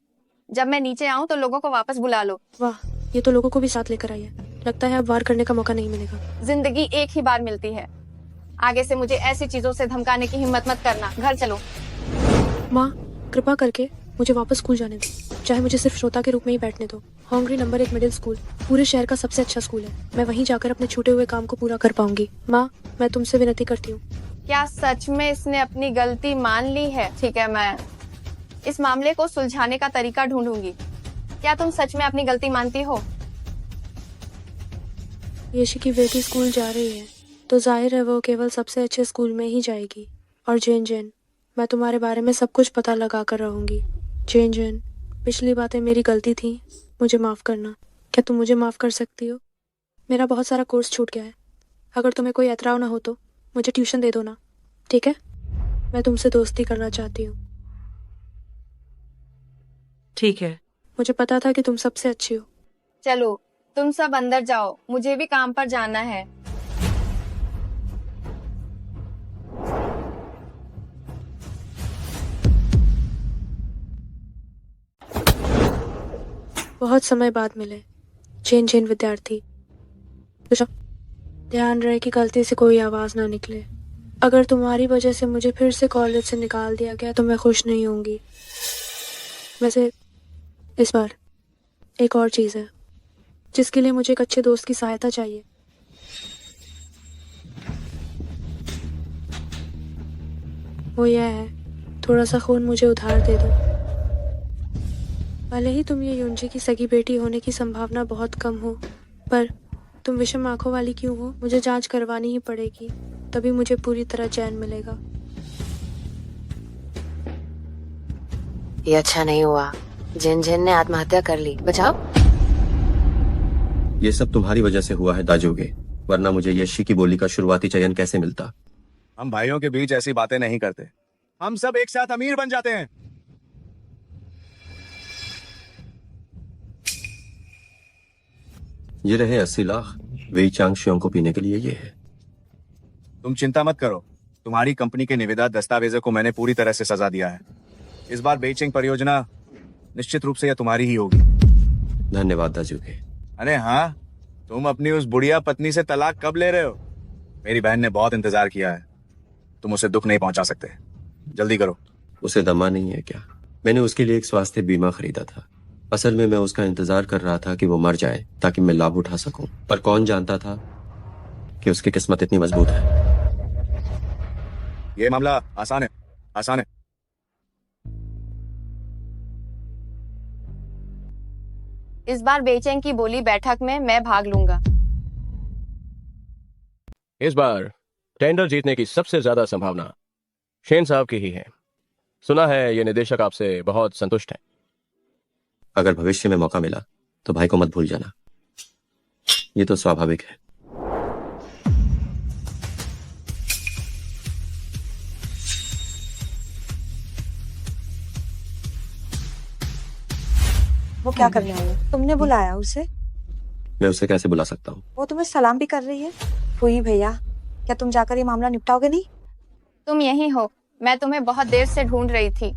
जब मैं नीचे आऊं तो लोगों को वापस बुला लो। वाह, ये तो लोगों को भी साथ लेकर आई है। लगता है अब वार करने का मौका नहीं मिलेगा। जिंदगी एक ही बार मिलती है। आगे से मुझे ऐसी चीजों से धमकाने की हिम्मत मत करना। घर चलो। माँ, कृपा करके मुझे वापस स्कूल जाने दो, चाहे मुझे सिर्फ श्रोता के रूप में ही बैठने दो। होंगरी नंबर 1 मिडिल स्कूल पूरे शहर का सबसे अच्छा स्कूल है। मैं वहीं जाकर अपने छूटे हुए काम को पूरा कर पाऊंगी। माँ, मैं तुमसे विनती करती हूँ, क्या सच में इसने अपनी गलती मान ली है? ठीक है, मैं इस मामले को सुलझाने का तरीका ढूंढूंगी। क्या तुम सच में अपनी गलती मानती हो? येशी की बेटी स्कूल जा रही है तो जाहिर है वो केवल सबसे अच्छे स्कूल में ही जाएगी। और जेन, मैं तुम्हारे बारे में सब कुछ पता लगा कर रहूंगी। जेन, पिछली बातें मेरी गलती थी, मुझे माफ करना। क्या तुम मुझे माफ कर सकती हो? मेरा बहुत सारा कोर्स छूट गया है। अगर तुम्हें कोई एतराव ना हो तो मुझे ट्यूशन दे दो ना, ठीक है? मैं तुमसे दोस्ती करना चाहती हूँ। ठीक है। मुझे पता था कि तुम सबसे अच्छी हो। चलो तुम सब अंदर जाओ, मुझे भी काम पर जाना है। बहुत समय बाद मिले। जेन विद्यार्थी, ध्यान रहे कि गलती से कोई आवाज ना निकले। अगर तुम्हारी वजह से मुझे फिर से कॉलेज से निकाल दिया गया तो मैं खुश नहीं होंगी। वैसे इस बार एक और चीज है जिसके लिए मुझे एक अच्छे दोस्त की सहायता चाहिए। वो यह है, थोड़ा सा खून मुझे उधार दे दो। भले ही तुम ये युंजी की सगी बेटी होने की संभावना बहुत कम हो, पर तुम विषम आंखों वाली क्यों हो? मुझे जांच करवानी ही पड़ेगी, तभी मुझे पूरी तरह चैन मिलेगा। ये अच्छा नहीं हुआ। जेन ने आत्महत्या कर ली। बचाओ। ये सब तुम्हारी वजह से हुआ है दाजोगे, वरना मुझे येशी की बोली का शुरुआती चयन कैसे मिलता। हम भाइयों के बीच ऐसी बातें नहीं करते। हम सब एक साथ अमीर बन जाते हैं। ये रहे 80 लाख वेई चांगशियों को पीने के लिए। ये है। तुम चिंता मत करो, तुम्हारी कंपनी के निविदा दस्तावेजों को मैंने पूरी तरह से सजा दिया है। इस बार बेइचिंग परियोजना निश्चित रूप से यह तुम्हारी ही होगी। धन्यवाद दाजोगे। अरे हाँ, तुम अपनी उस बुढ़िया पत्नी से तलाक कब ले रहे हो? मेरी बहन ने बहुत इंतजार किया है, तुम उसे दुख नहीं पहुंचा सकते। जल्दी करो। उसे दमा नहीं है क्या? मैंने उसके लिए एक स्वास्थ्य बीमा खरीदा था। असल में मैं उसका इंतजार कर रहा था कि वो मर जाए ताकि मैं लाभ उठा सकूं, पर कौन जानता था कि उसकी किस्मत इतनी मजबूत है। ये मामला आसान है, आसान है। इस बार बेचैन की बोली बैठक में मैं भाग लूंगा। इस बार टेंडर जीतने की सबसे ज्यादा संभावना शेन साहब की ही है। सुना है ये निदेशक आपसे बहुत संतुष्ट है। अगर भविष्य में मौका मिला तो भाई को मत भूल जाना, ये तो स्वाभाविक है। वो क्या करने आई है? तुमने बुलाया उसे? मैं उसे कैसे बुला सकता हूँ? वो तुम्हें सलाम भी कर रही है। फूई भैया, क्या तुम जाकर ये मामला निपटाओगे नहीं? तुम यही हो, मैं तुम्हें बहुत देर से ढूंढ रही थी।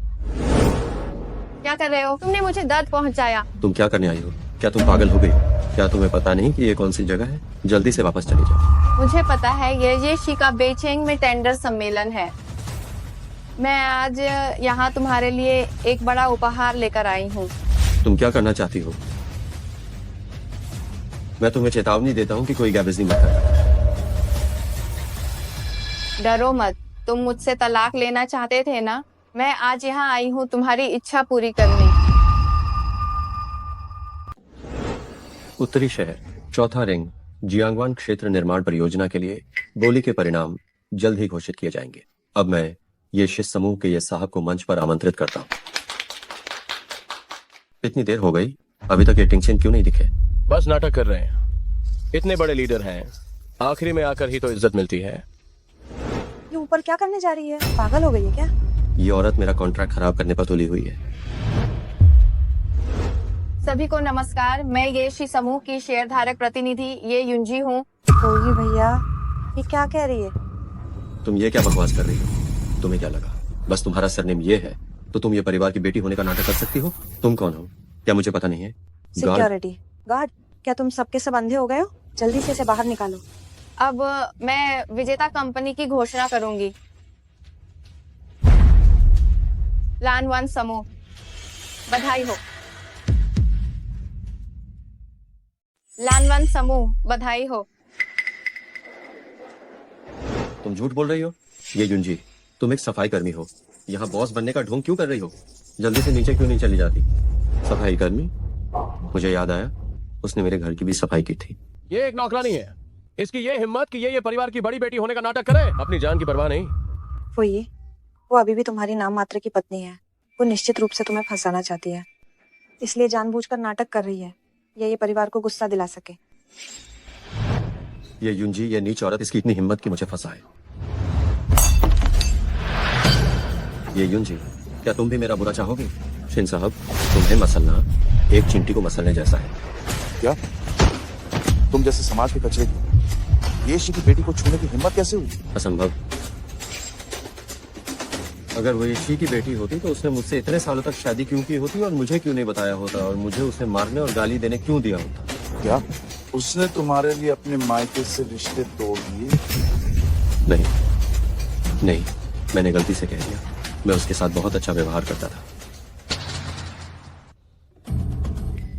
क्या कर रहे हो? तुमने मुझे दर्द पहुंचाया। तुम क्या करने आई हो? क्या तुम पागल हो गई? क्या तुम्हें पता नहीं कि ये कौन सी जगह है? जल्दी से वापस चली जाओ। मुझे पता है, ये शिका बेचेंग में टेंडर सम्मेलन है। मैं आज यहाँ तुम्हारे लिए एक बड़ा उपहार लेकर आई हूँ। तुम क्या करना चाहती हो? मैं तुम्हें चेतावनी देता हूँ कि कोई गैबेज़ी मत करना। डरो मत, तुम मुझसे तलाक लेना चाहते थे ना? मैं आज यहाँ आई हूँ तुम्हारी इच्छा पूरी करने। उत्तरी शहर, चौथा रिंग, जियांगवान क्षेत्र निर्माण परियोजना के लिए बोली के परिणाम जल्द ही घोषित किए जाएंगे। अब मैं ये शिष्य समूह के ये साहब को मंच पर आमंत्रित करता हूँ। इतनी देर हो गई, अभी तक ये टिंगचेन क्यों नहीं दिखे? बस नाटक कर रहे हैं। इतने बड़े लीडर हैं, आखिरी में आकर ही तो इज्जत मिलती है। ये ऊपर क्या करने जा रही है? पागल हो गई है क्या? ये औरत मेरा कॉन्ट्रैक्ट खराब करने पर तुली हुई है। सभी को नमस्कार, मैं ये शी समूह की शेयरधारक प्रतिनिधि ये युंजी हूँ। होगी भैया, ये क्या कह रही है? तुम ये क्या बकवास कर रही हो? तुम्हें क्या लगा बस तुम्हारा सरनेम ये है तो तुम ये परिवार की बेटी होने का नाटक कर सकती हो? तुम कौन हो? क्या मुझे पता नहीं है? Security guard. क्या तुम सबके सब अंधे हो गए हो? जल्दी से इसे बाहर निकालो। अब मैं विजेता कंपनी की घोषणा करूंगी। लान वन समूह, बधाई हो। लान वन समूह, बधाई हो। तुम झूठ बोल रही हो? ये युंजी, तुम एक सफाई कर्मी हो, यहाँ बॉस बनने का ढोंग क्यों कर रही हो? जल्दी से नीचे क्यों नहीं चली जाती? सफाई कर्मी? मुझे याद आया, उसने मेरे घर की भी सफाई की थी। ये एक नौकरानी है, इसकी ये हिम्मत कि ये परिवार की बड़ी बेटी होने का नाटक करे, अपनी जान की परवाह नहीं। वो अभी भी तुम्हारी नाम मात्र की पत्नी है। वो निश्चित रूप से तुम्हें फंसाना चाहती है, इसलिए जानबूझकर नाटक कर रही है, ये परिवार को गुस्सा दिला सके। ये युंजी, ये नीच औरत, इसकी इतनी हिम्मत कि मुझे फंसाए। ये युंजी, क्या तुम भी मेरा बुरा चाहोगे? शिन साहब, तुम्हें मसलना एक चींटी को मसलने जैसा है। क्या तुम जैसे समाज के कचरे की येशी की बेटी को छूने की हिम्मत कैसे हुई? असंभव। अगर वो येशी की बेटी होती तो उसने मुझसे इतने सालों तक शादी क्यों की होती और मुझे क्यों नहीं बताया होता, और मुझे उसे मारने और गाली देने क्यों दिया होता? क्या उसने तुम्हारे लिए अपने मायके से रिश्ते तोड़ दिए? नहीं, मैंने गलती से कह दिया। मैं उसके साथ बहुत अच्छा व्यवहार करता था।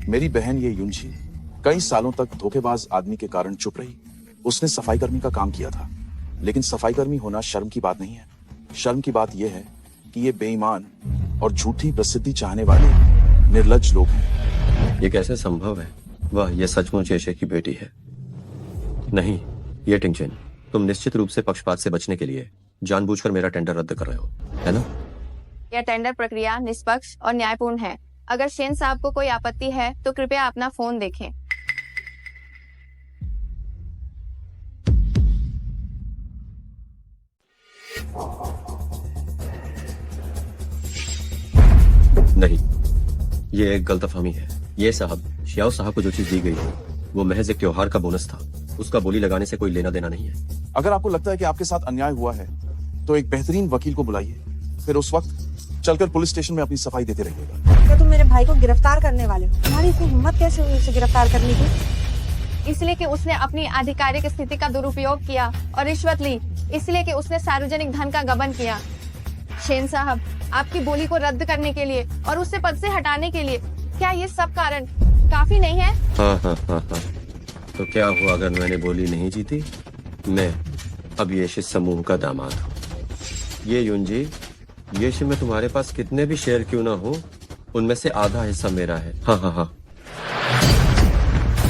मेरी बहन ये युंजी कई सालों तक धोखेबाज आदमी के कारण चुप रही। उसने सफाई कर्मी का काम किया था, लेकिन सफाई कर्मी होना शर्म की बात नहीं है। शर्म की बात यह है कि ये बेईमान और झूठी प्रसिद्धि चाहने वाले निर्लज्ज लोग हैं। ये कैसे संभव है? वाह, ये सचमुच येशे की बेटी है। नहीं, ये टिंगचेन, तुम निश्चित रूप से पक्षपात से बचने के लिए जानबूझकर मेरा टेंडर रद्द कर रहे हो, है ना? यह टेंडर प्रक्रिया निष्पक्ष और न्यायपूर्ण है। अगर शेन साहब को कोई आपत्ति है तो कृपया अपना फोन देखें। नहीं, ये एक गलतफहमी है। ये साहब, श्याओ साहब को जो चीज दी गई थी वो महज एक त्योहार का बोनस था, उसका बोली लगाने से कोई लेना देना नहीं है। अगर आपको लगता है कि आपके साथ अन्याय हुआ है तो एक बेहतरीन वकील को बुलाइए, फिर उस वक्त चलकर पुलिस स्टेशन में अपनी सफाई देते रहिएगा। क्या तुम मेरे भाई को गिरफ्तार करने वाले हो? तुम्हारी इतनी हिम्मत कैसे हुई उसे गिरफ्तार करने की? इसलिए कि उसने अपनी आधिकारिक स्थिति का दुरुपयोग किया और रिश्वत ली, इसलिए कि उसने सार्वजनिक धन का गबन किया। शेन साहब, आपकी बोली को रद्द करने के लिए और उसे पद से हटाने के लिए क्या ये सब कारण काफी नहीं है? हाँ। तो क्या हुआ अगर मैंने बोली नहीं जीती? मैं अब येशी समूह का दामाद हूँ। ये युंजी, येशी में तुम्हारे पास कितने भी शेयर क्यों ना हो, उनमें से आधा हिस्सा मेरा है। हाँ।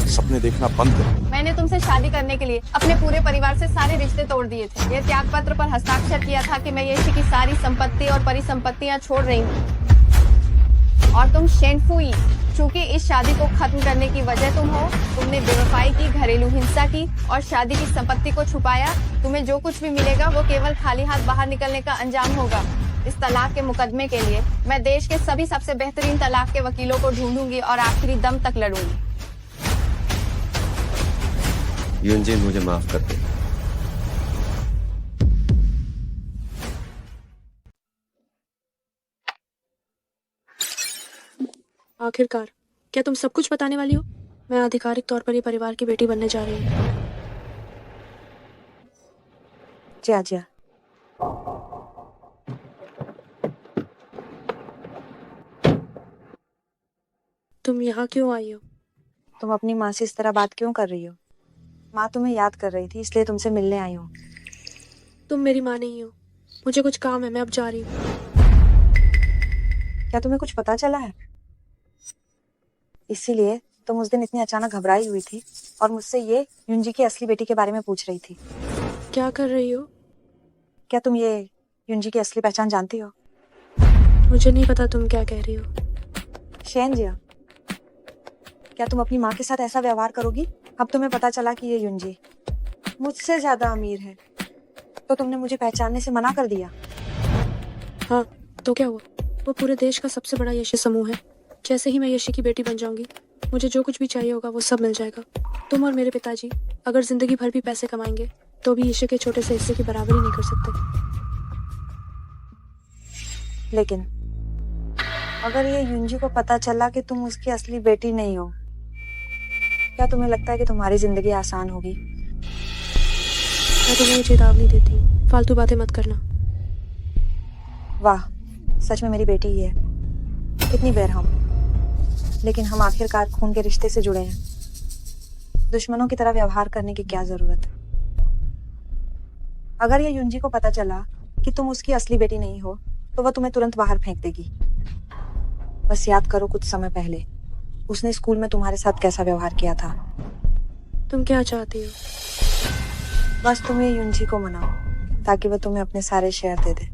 सपने देखना बंद करो। मैंने तुमसे शादी करने के लिए अपने पूरे परिवार से सारे रिश्ते तोड़ दिए थे। यह त्याग पत्र पर हस्ताक्षर किया था कि मैं येशी की सारी संपत्ति और परिसंपत्तियां छोड़ रही हूँ। और तुम शेनफुई, चूंकि इस शादी को खत्म करने की वजह तुम हो, तुमने बेवफाई की, घरेलू हिंसा की और शादी की संपत्ति को छुपाया। तुम्हें जो कुछ भी मिलेगा वो केवल खाली हाथ बाहर निकलने का अंजाम होगा। इस तलाक के मुकदमे के लिए मैं देश के सभी सबसे बेहतरीन तलाक के वकीलों को ढूंढूंगी और आखिरी दम तक लड़ूंगी। युंजी, मुझे माफ कर दे। आखिरकार, क्या तुम सब कुछ बताने वाली हो? मैं आधिकारिक तौर पर ये परिवार की बेटी बनने जा रही हूँ। जिया, तुम यहाँ क्यों आई हो? तुम अपनी माँ से इस तरह बात क्यों कर रही हो? माँ तुम्हें याद कर रही थी, इसलिए तुमसे मिलने आई हूँ। तुम मेरी माँ नहीं हो। मुझे कुछ काम है, मैं अब जा रही हूँ। क्या तुम्हें कुछ पता चला है? इसीलिए तुम उस दिन इतनी अचानक घबराई हुई थी और मुझसे ये युंजी की असली बेटी के बारे में पूछ रही थी। क्या कर रही हो? क्या तुम ये युंजी की असली पहचान जानती हो? मुझे नहीं पता तुम क्या कह रही हो। शेन जिया, क्या तुम अपनी माँ के साथ ऐसा व्यवहार करोगी? अब तुम्हें पता चला कि ये युंजी मुझसे ज्यादा अमीर है, तो तुमने मुझे पहचानने से मना कर दिया। हाँ, तो क्या हुआ? वो पूरे देश का सबसे बड़ा येशी समूह है। जैसे ही मैं येशी की बेटी बन जाऊंगी, मुझे जो कुछ भी चाहिए होगा वो सब मिल जाएगा। तुम और मेरे पिताजी अगर जिंदगी भर भी पैसे कमाएंगे तो भी येशी के छोटे से हिस्से की बराबरी नहीं कर सकते। लेकिन अगर ये युंजी को पता चला कि तुम उसकी असली बेटी नहीं हो, क्या तुम्हें लगता है कि तुम्हारी जिंदगी आसान होगी? मैं तुम्हें ये चेतावनी देती हूँ, फालतू बातें मत करना। वाह, सच में मेरी बेटी ही है। कितनी बेरहम, लेकिन हम आखिरकार खून के रिश्ते से जुड़े हैं। दुश्मनों की तरह व्यवहार करने की क्या जरूरत है? अगर ये युंजी को पता चला कि तुम उसकी असली बेटी नहीं हो तो वह तुम्हें तुरंत बाहर फेंक देगी। बस याद करो कुछ समय पहले उसने स्कूल में तुम्हारे साथ कैसा व्यवहार किया था। तुम क्या चाहती हो? बस तुम्हें युंजी को मनाओ ताकि वह तुम्हें अपने सारे शेयर दे दे।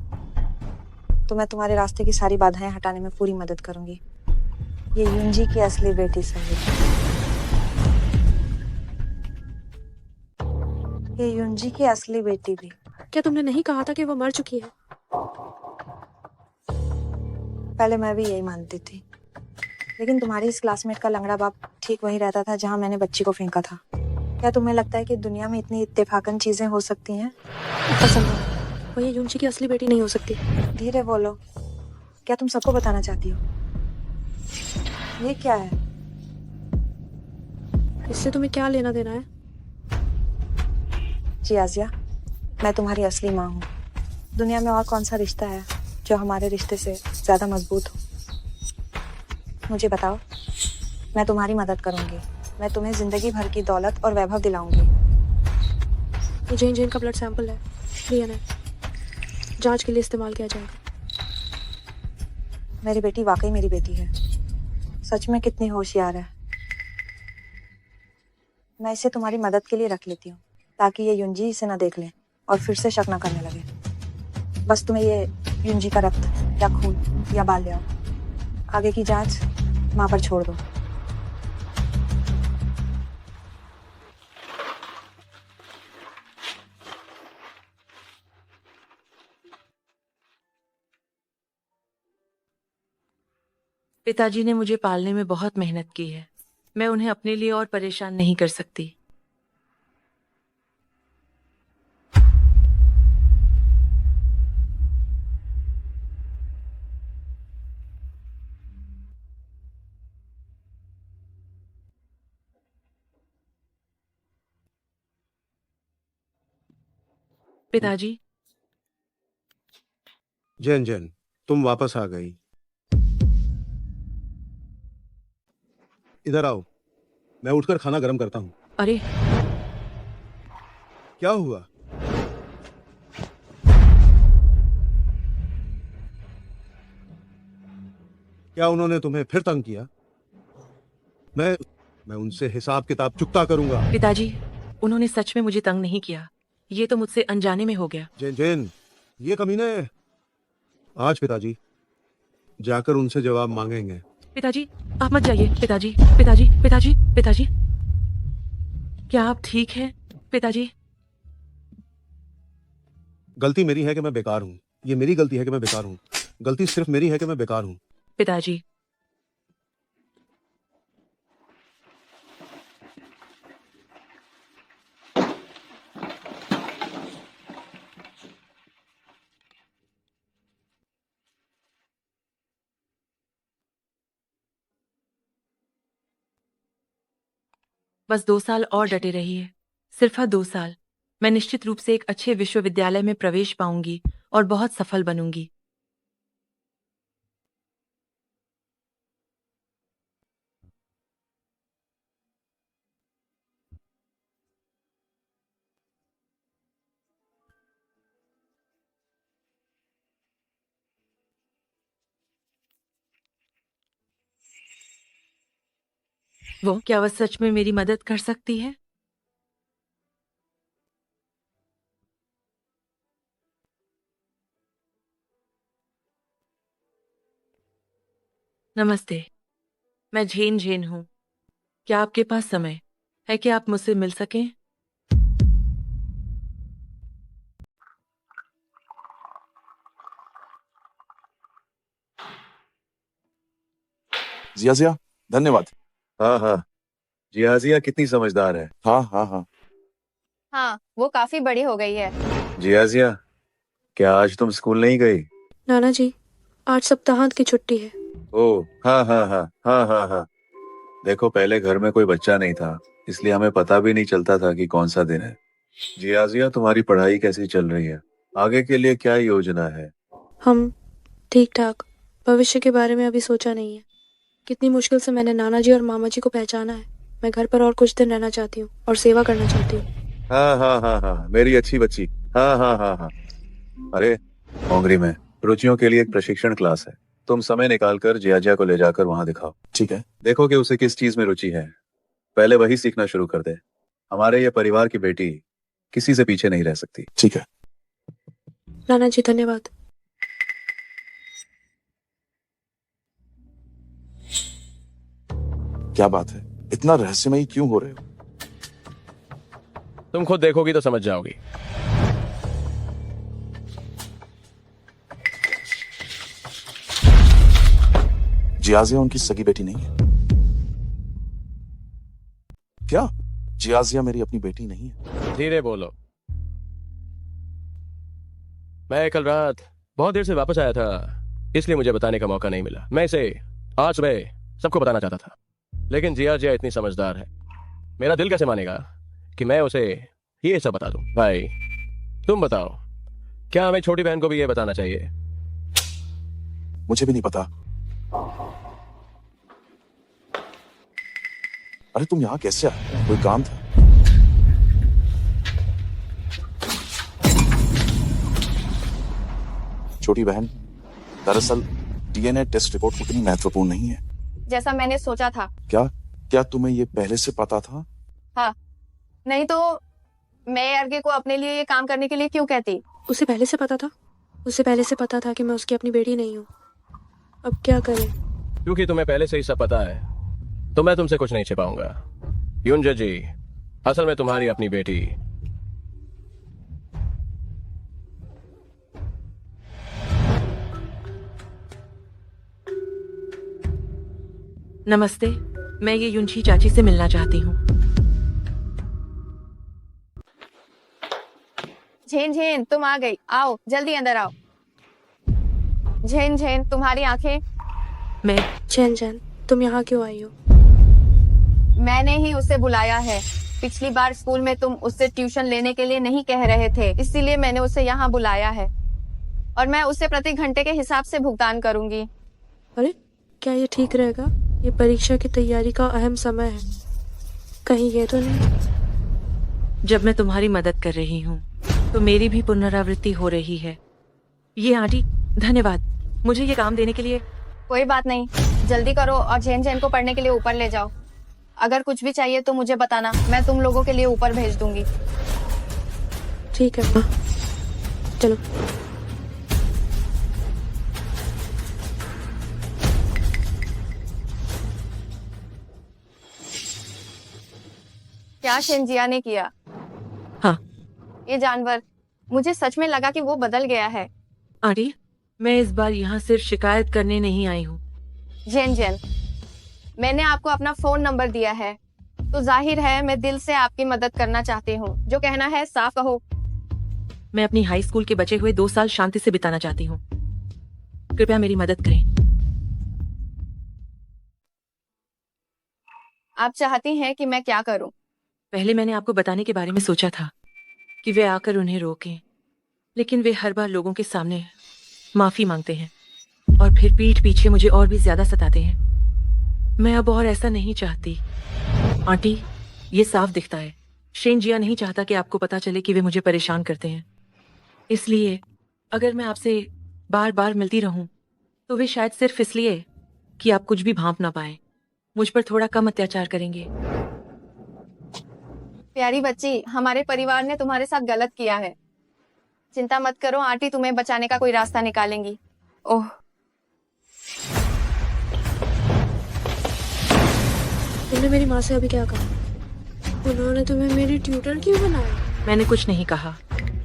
तो मैं तुम्हारे रास्ते की सारी बाधाएं हटाने में पूरी मदद करूंगी। ये युंजी की असली बेटी संगीता, ये युंजी की असली बेटी भी। क्या तुमने नहीं कहा था कि वो मर चुकी है? पहले मैं भी यही मानती थी, लेकिन तुम्हारी इस क्लासमेट का लंगड़ा बाप ठीक वही रहता था जहां मैंने बच्ची को फेंका था। क्या तुम्हें लगता है कि दुनिया में इतनी इत्तेफाकन चीजें हो सकती हैं? असंभव। वो ये युंजी की असली बेटी नहीं हो सकती। धीरे बोलो। क्या तुम सबको बताना चाहती हो? ये क्या है? इससे तुम्हें क्या लेना देना है? जी आजिया, मैं तुम्हारी असली माँ हूँ। दुनिया में और कौन सा रिश्ता है जो हमारे रिश्ते से ज्यादा मजबूत हो? मुझे बताओ, मैं तुम्हारी मदद करूंगी। मैं तुम्हें जिंदगी भर की दौलत और वैभव दिलाऊंगी। ये जैन जैन का ब्लड सैंपल है, डीएनए जांच के लिए इस्तेमाल किया जाएगा। मेरी बेटी वाकई मेरी बेटी है। सच में कितनी होशियार है। मैं इसे तुम्हारी मदद के लिए रख लेती हूँ ताकि ये युंजी इसे ना देख ले और फिर से शक ना करने लगे। बस तुम्हें ये युंजी का रक्त या खून या बाल ले आओ। आगे की जांच माँ पर छोड़ दो। पिताजी ने मुझे पालने में बहुत मेहनत की है। मैं उन्हें अपने लिए और परेशान नहीं कर सकती। पिताजी, जैन जैन, तुम वापस आ गई। इधर आओ, मैं उठकर खाना गर्म करता हूँ। अरे क्या हुआ? क्या उन्होंने तुम्हें फिर तंग किया? मैं उनसे हिसाब किताब चुकता करूंगा। पिताजी, उन्होंने सच में मुझे तंग नहीं किया। ये तो मुझसे अनजाने में हो गया। जैन जैन, ये कमीने। आज पिताजी जाकर उनसे जवाब मांगेंगे। पिताजी, आप मत जाइए। पिताजी, पिताजी, पिताजी, पिताजी, क्या आप ठीक हैं? पिताजी, गलती मेरी है कि मैं बेकार हूँ। ये मेरी गलती है कि मैं बेकार हूँ। गलती सिर्फ मेरी है कि मैं बेकार हूँ। पिताजी, बस 2 साल और डटे रहिए। सिर्फ 2 साल। मैं निश्चित रूप से एक अच्छे विश्वविद्यालय में प्रवेश पाऊंगी और बहुत सफल बनूंगी। वो क्या वह सच में मेरी मदद कर सकती है? नमस्ते, मैं झेन झेन हूँ। क्या आपके पास समय है कि आप मुझसे मिल सकें? जिया जिया, धन्यवाद। हाँ हाँ, जियाजिया कितनी समझदार है। हाँ हाँ हाँ। हाँ, वो काफी बड़ी हो गई है। जियाजिया, क्या आज तुम स्कूल नहीं गई? नाना जी, आज सप्ताहांत की छुट्टी है। ओह हाँ हाँ हाँ हाँ हाँ हाँ। देखो, पहले घर में कोई बच्चा नहीं था, इसलिए हमें पता भी नहीं चलता था कि कौन सा दिन है। जियाजिया, तुम्हारी पढ़ाई कैसी चल रही है? आगे के लिए क्या योजना है? हम ठीक ठाक। भविष्य के बारे में अभी सोचा नहीं है। कितनी मुश्किल से मैंने नाना जी और मामा जी को पहचाना है। मैं घर पर और कुछ दिन रहना चाहती हूँ और सेवा करना चाहती हूँ। हाँ हाँ हाँ हाँ, मेरी अच्छी बच्ची। हाँ हाँ हाँ हाँ। अरे, होंगरी में रुचियों के लिए एक प्रशिक्षण क्लास है। तुम समय निकालकर जियाजिया को ले जाकर वहां दिखाओ। ठीक है। देखो कि उसे किस चीज में रुचि है, पहले वही सीखना शुरू कर दे। हमारे ये परिवार की बेटी किसी से पीछे नहीं रह सकती। ठीक है। नाना जी धन्यवाद। क्या बात है, इतना रहस्यमयी क्यों हो रहे हो? तुम खुद देखोगी तो समझ जाओगी। जियाजिया उनकी सगी बेटी नहीं है क्या? जियाजिया मेरी अपनी बेटी नहीं है। धीरे बोलो। मैं कल रात बहुत देर से वापस आया था, इसलिए मुझे बताने का मौका नहीं मिला। मैं इसे आज सुबह सबको बताना चाहता था, लेकिन जिया इतनी समझदार है, मेरा दिल कैसे मानेगा कि मैं उसे ये सब बता दूं। भाई तुम बताओ, क्या हमें छोटी बहन को भी ये बताना चाहिए? मुझे भी नहीं पता। अरे तुम यहाँ कैसे आए? कोई काम था? छोटी बहन, दरअसल डीएनए टेस्ट रिपोर्ट उतनी महत्वपूर्ण नहीं है जैसा मैंने सोचा था। क्या तुम्हें ये पहले से पता था? हाँ, नहीं तो मैं अर्गे को अपने लिए ये काम करने के लिए क्यों कहती? उसे पहले से पता था। उसे पहले से पता था कि मैं उसकी अपनी बेटी नहीं हूँ। अब क्या करें? क्योंकि तुम्हें पहले से ही सब पता है तो मैं तुमसे कुछ नहीं छिपाऊंगा। युंजा जी, असल में तुम्हारी अपनी बेटी नमस्ते, मैं ये युंजी चाची से मिलना चाहती हूँ। झेन झेन, तुम आ गई। आओ जल्दी अंदर आओ। झेन झेन, तुम्हारी आंखें। मैं झेन झेन, तुम यहाँ क्यों आई हो? मैंने ही उसे बुलाया है। पिछली बार स्कूल में तुम उससे ट्यूशन लेने के लिए नहीं कह रहे थे, इसीलिए मैंने उसे यहाँ बुलाया है और मैं उसे प्रति घंटे के हिसाब से भुगतान करूंगी। अरे क्या ये ठीक रहेगा? ये परीक्षा की तैयारी का अहम समय है, कहीं ये तो नहीं? जब मैं तुम्हारी मदद कर रही हूँ तो मेरी भी पुनरावृत्ति हो रही है। ये आंटी, धन्यवाद मुझे ये काम देने के लिए। कोई बात नहीं, जल्दी करो और झेन झेन को पढ़ने के लिए ऊपर ले जाओ। अगर कुछ भी चाहिए तो मुझे बताना, मैं तुम लोगों के लिए ऊपर भेज दूंगी। ठीक है माँ, चलो। क्या शेंजिया ने किया? हाँ, ये जानवर, मुझे सच में लगा कि वो बदल गया है। आंटी, मैं इस बार यहाँ सिर्फ शिकायत करने नहीं आई हूँ। जेन जेन, मैंने आपको अपना फोन नंबर दिया है तो जाहिर है मैं दिल से आपकी मदद करना चाहती हूँ। जो कहना है साफ कहो। मैं अपनी हाई स्कूल के बचे हुए 2 साल शांति से बिताना चाहती हूँ, कृपया मेरी मदद करें। आप चाहती हैं कि मैं क्या करूं? पहले मैंने आपको बताने के बारे में सोचा था कि वे आकर उन्हें रोकें, लेकिन वे हर बार लोगों के सामने माफी मांगते हैं और फिर पीठ पीछे मुझे और भी ज्यादा सताते हैं। मैं अब और ऐसा नहीं चाहती। आंटी, ये साफ दिखता है शेंजिया नहीं चाहता कि आपको पता चले कि वे मुझे परेशान करते हैं। इसलिए अगर मैं आपसे बार बार मिलती रहूं तो वे शायद सिर्फ इसलिए कि आप कुछ भी भांप ना पाए मुझ पर थोड़ा कम अत्याचार करेंगे। प्यारी बच्ची, हमारे परिवार ने तुम्हारे साथ गलत किया है। चिंता मत करो, आंटी तुम्हें बचाने का कोई रास्ता निकालेंगी। ओह, तुमने मेरी माँ से अभी क्या कहा? उन्होंने तुम्हें मेरी ट्यूटर क्यों बनाया? मैंने कुछ नहीं कहा।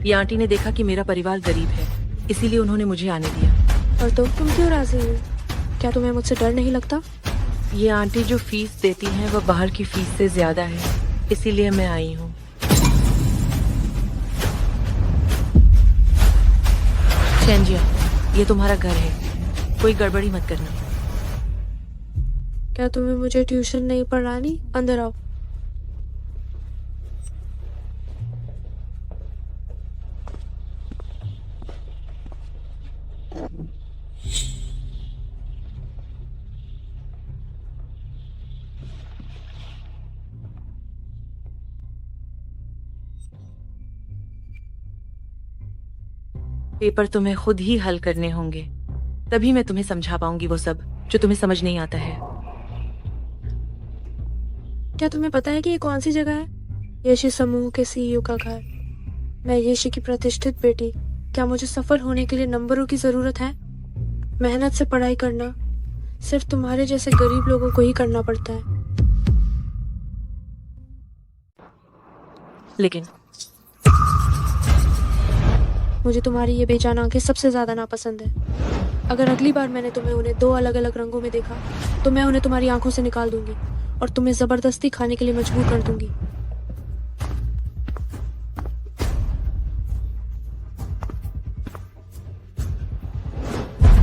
ये आंटी ने देखा कि मेरा परिवार गरीब है, इसीलिए उन्होंने मुझे आने दिया। और तुम क्यों राजी हो? क्या तुम्हें मुझसे डर नहीं लगता? ये आंटी जो फीस देती हैं वह बाहर की फीस से ज्यादा है, इसीलिए मैं आई हूँ। शेंजिया, ये तुम्हारा घर है, कोई गड़बड़ी मत करना। क्या तुम्हें मुझे ट्यूशन नहीं पढ़ानी? अंदर आओ। पेपर तुम्हें खुद ही हल करने होंगे, तभी मैं तुम्हें समझा पाऊंगी वो सब जो तुम्हें समझ नहीं आता है। क्या तुम्हें पता है कि ये कौन सी जगह है? येशी समूह के सीईओ का घर। मैं येशी की प्रतिष्ठित बेटी। क्या मुझे सफल होने के लिए नंबरों की जरूरत है? मेहनत से पढ़ाई करना सिर्फ तुम्हारे जैसे गरीब लोगों को ही करना पड़ता है। लेकिन मुझे तुम्हारी ये बेजान आंखें सबसे ज्यादा नापसंद है। अगर अगली बार मैंने तुम्हें उन्हें 2 अलग अलग रंगों में देखा तो मैं उन्हें तुम्हारी आंखों से निकाल दूंगी और तुम्हें जबरदस्ती खाने के लिए मजबूर कर दूंगी।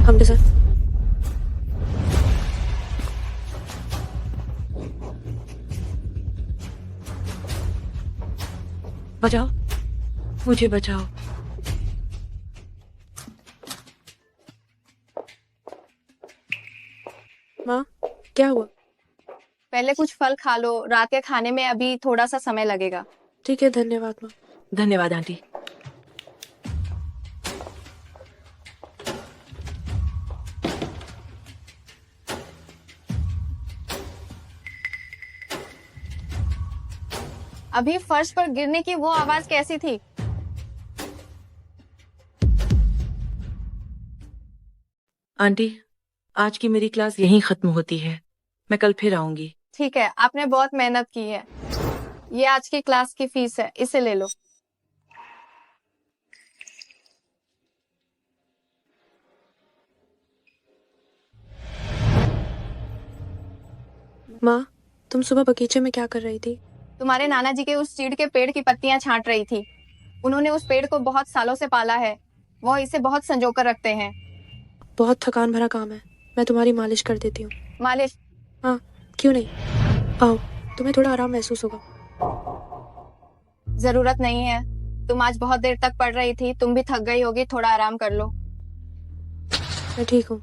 हमके साथ बचाओ, मुझे बचाओ। माँ, क्या हुआ? पहले कुछ फल खा लो, रात के खाने में अभी थोड़ा सा समय लगेगा। ठीक है, धन्यवाद माँ। धन्यवाद आंटी। अभी फर्श पर गिरने की वो आवाज कैसी थी? आंटी, आज की मेरी क्लास यहीं खत्म होती है। मैं कल फिर आऊंगी। ठीक है, आपने बहुत मेहनत की है। ये आज की क्लास की फीस है, इसे ले लो। माँ, तुम सुबह बगीचे में क्या कर रही थी? तुम्हारे नाना जी के उस चीड़ के पेड़ की पत्तियां छांट रही थी। उन्होंने उस पेड़ को बहुत सालों से पाला है। वो इसे बहुत संजो कर रखते हैं। बहुत थकान भरा काम है। मैं तुम्हारी मालिश कर देती हूँ। मालिश? हाँ, क्यों नहीं? आओ, तुम्हें थोड़ा आराम महसूस होगा। जरूरत नहीं है। तुम आज बहुत देर तक पढ़ रही थी, तुम भी थक गई होगी, थोड़ा आराम कर लो। मैं ठीक हूँ।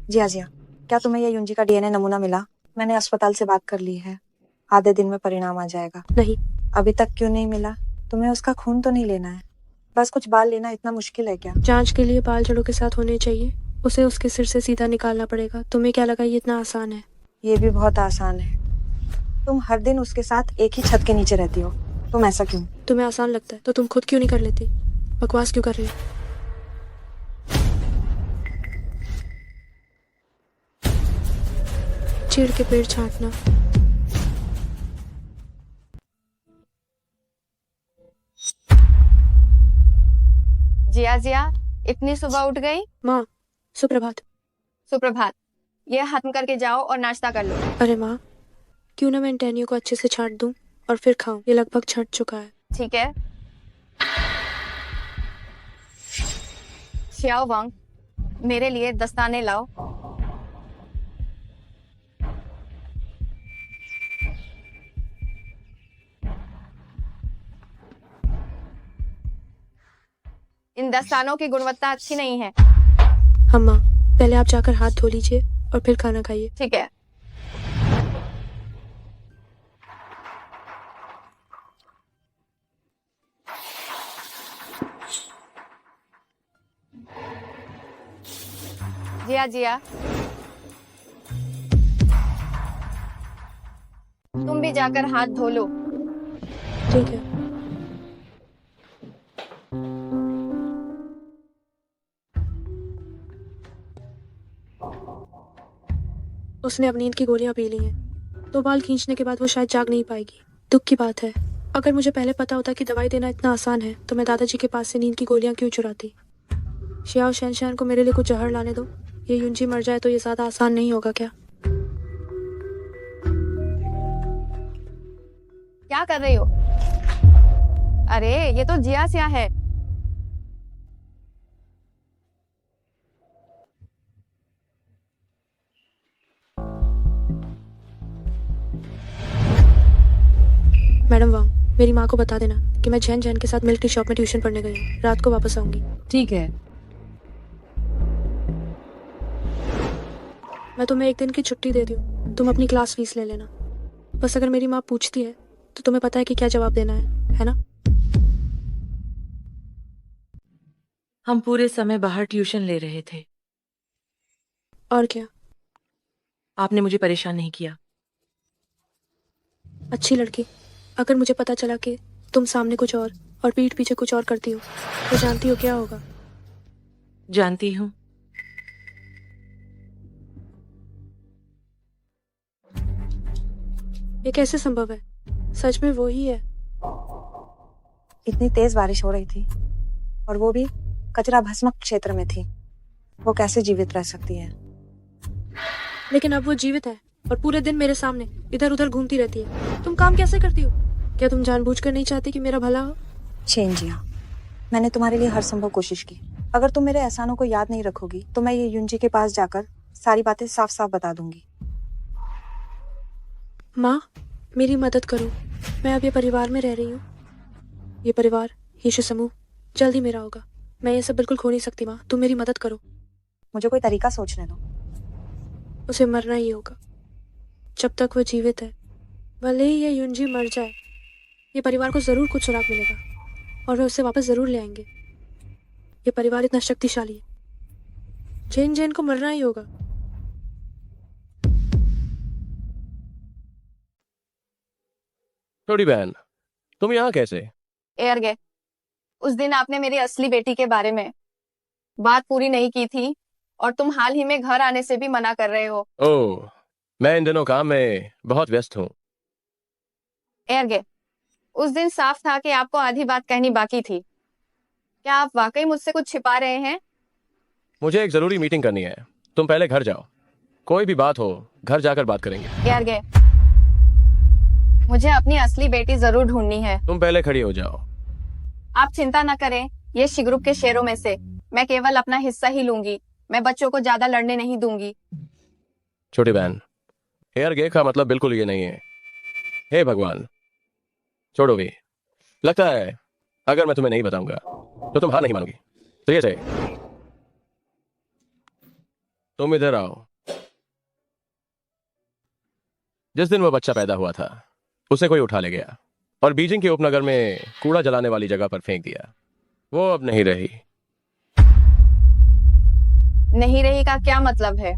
जिया जिया, क्या तुम्हें ये युंजी का डीएनए नमूना मिला? मैंने अस्पताल से बात कर ली है, आधे दिन में परिणाम आ जाएगा। नहीं। अभी तक क्यों नहीं मिला? तुम्हें उसका खून तो नहीं लेना है, बस कुछ बाल लेना इतना मुश्किल है क्या? जांच के लिए बाल जड़ों के साथ होने चाहिए। उसे उसके सिर से सीधा निकालना पड़ेगा। तुम्हें क्या लगा ये इतना आसान है? ये भी बहुत आसान है। तुम हर दिन उसके साथ एक ही छत के नीचे रहती हो, तुम ऐसा क्यों? तुम्हें आसान लगता है तो तुम खुद क्यों नहीं कर लेती? बकवास क्यों कर रही हो? चीड़ के पेड़ छांटना। जिया जिया, इतनी सुबह उठ गई? माँ, सुप्रभात। सुप्रभात। ये खत्म करके जाओ और नाश्ता कर लो। अरे माँ, क्यों ना मैं इन टहनियों को अच्छे से छांट दूं और फिर खाऊं? ये लगभग छंट चुका है। ठीक है। श्याओ वांग, मेरे लिए दस्ताने लाओ। इन दस्तानों की गुणवत्ता अच्छी नहीं है। हाँ माँ, पहले आप जाकर हाथ धो लीजिए और फिर खाना खाइए। ठीक है। जिया जिया, तुम भी जाकर हाथ धो लो। ठीक है। उसने अब नींद की गोलियां पी ली हैं, तो बाल खींचने के बाद वो शायद जाग नहीं पाएगी। दुख की बात है। अगर मुझे पहले पता होता कि दवाई देना इतना आसान है तो मैं दादाजी के पास से नींद की गोलियां क्यों चुराती। शियाओ शैनशान को मेरे लिए कुछ जहर लाने दो। ये युंजी मर जाए तो ये ज्यादा आसान नहीं होगा क्या? क्या कर रही हो? अरे ये तो जिया सिया है। मैडम वांग, मेरी माँ को बता देना कि मैं जैन जैन के साथ मिल्क टी शॉप में ट्यूशन पढ़ने गई हूँ। रात को वापस आऊंगी। ठीक है। मैं तुम्हें एक दिन की छुट्टी देती हूँ, तुम अपनी क्लास फीस ले लेना। बस अगर मेरी माँ पूछती है तो तुम्हें पता है कि क्या जवाब देना है ना? हम पूरे समय बाहर ट्यूशन ले रहे थे। और क्या? आपने मुझे परेशान नहीं किया। अच्छी लड़की। अगर मुझे पता चला कि तुम सामने कुछ और पीठ पीछे कुछ और करती हो तो जानती हो क्या होगा? जानती हूँ। ये कैसे संभव है? सच में वो ही है? इतनी तेज बारिश हो रही थी और वो भी कचरा भस्मक क्षेत्र में थी। वो कैसे जीवित रह सकती है? लेकिन अब वो जीवित है और पूरे दिन मेरे सामने इधर उधर घूमती रहती है। तुम काम कैसे करती हो? क्या तुम जानबूझकर नहीं चाहती कि मेरा भला हो? शेन जिया, मैंने तुम्हारे लिए हर संभव कोशिश की। अगर तुम मेरे एहसानों को याद नहीं रखोगी तो मैं ये युंजी के पास जाकर सारी बातें साफ साफ बता दूंगी। माँ, मेरी मदद करो। मैं अब ये परिवार में रह रही हूँ। ये परिवार, यीशु समूह जल्द ही मेरा होगा। मैं ये सब बिल्कुल खो नहीं सकती माँ, तुम मेरी मदद करो। मुझे कोई तरीका सोचने दो। उसे मरना ही होगा जब तक वो जीवित है। भले ही ये युंजी मर जाए, ये परिवार को जरूर कुछ सुराग मिलेगा और वे उसे वापस जरूर ले आएंगे। ये परिवार इतना शक्तिशाली है। जेन जेन को मरना ही होगा। छोटी बहन, तुम यहाँ कैसे? एयरगे, उस दिन आपने मेरी असली बेटी के बारे में बात पूरी नहीं की थी और तुम हाल ही में घर आने से भी मना कर रहे हो। ओह, मैं इन दिनों काम में बहुत व्यस्त हूँ। एयरगे, उस दिन साफ था कि आपको आधी बात कहनी बाकी थी। क्या आप वाकई मुझसे कुछ छिपा रहे हैं? मुझे एक जरूरी मीटिंग करनी है। तुम पहले घर जाओ। कोई भी बात हो घर जाकर बात करेंगे। एयरगे, मुझे अपनी असली बेटी जरूर ढूंढनी है। तुम पहले खड़ी हो जाओ। आप चिंता न करें, ये शिग्रुप के शेरों में से मैं केवल अपना हिस्सा ही लूंगी। मैं बच्चों को ज्यादा लड़ने नहीं दूंगी। छोटी बहन, हेयर गे का मतलब बिल्कुल ये नहीं है। हे भगवान, छोड़ो भी। लगता है अगर मैं तुम्हें नहीं बताऊंगा तो तुम हार नहीं मानोगी। तो ये सही, तुम इधर आओ। जिस दिन वो बच्चा पैदा हुआ था उसे कोई उठा ले गया और बीजिंग के उपनगर में कूड़ा जलाने वाली जगह पर फेंक दिया। वो अब नहीं रही। नहीं रही का क्या मतलब है?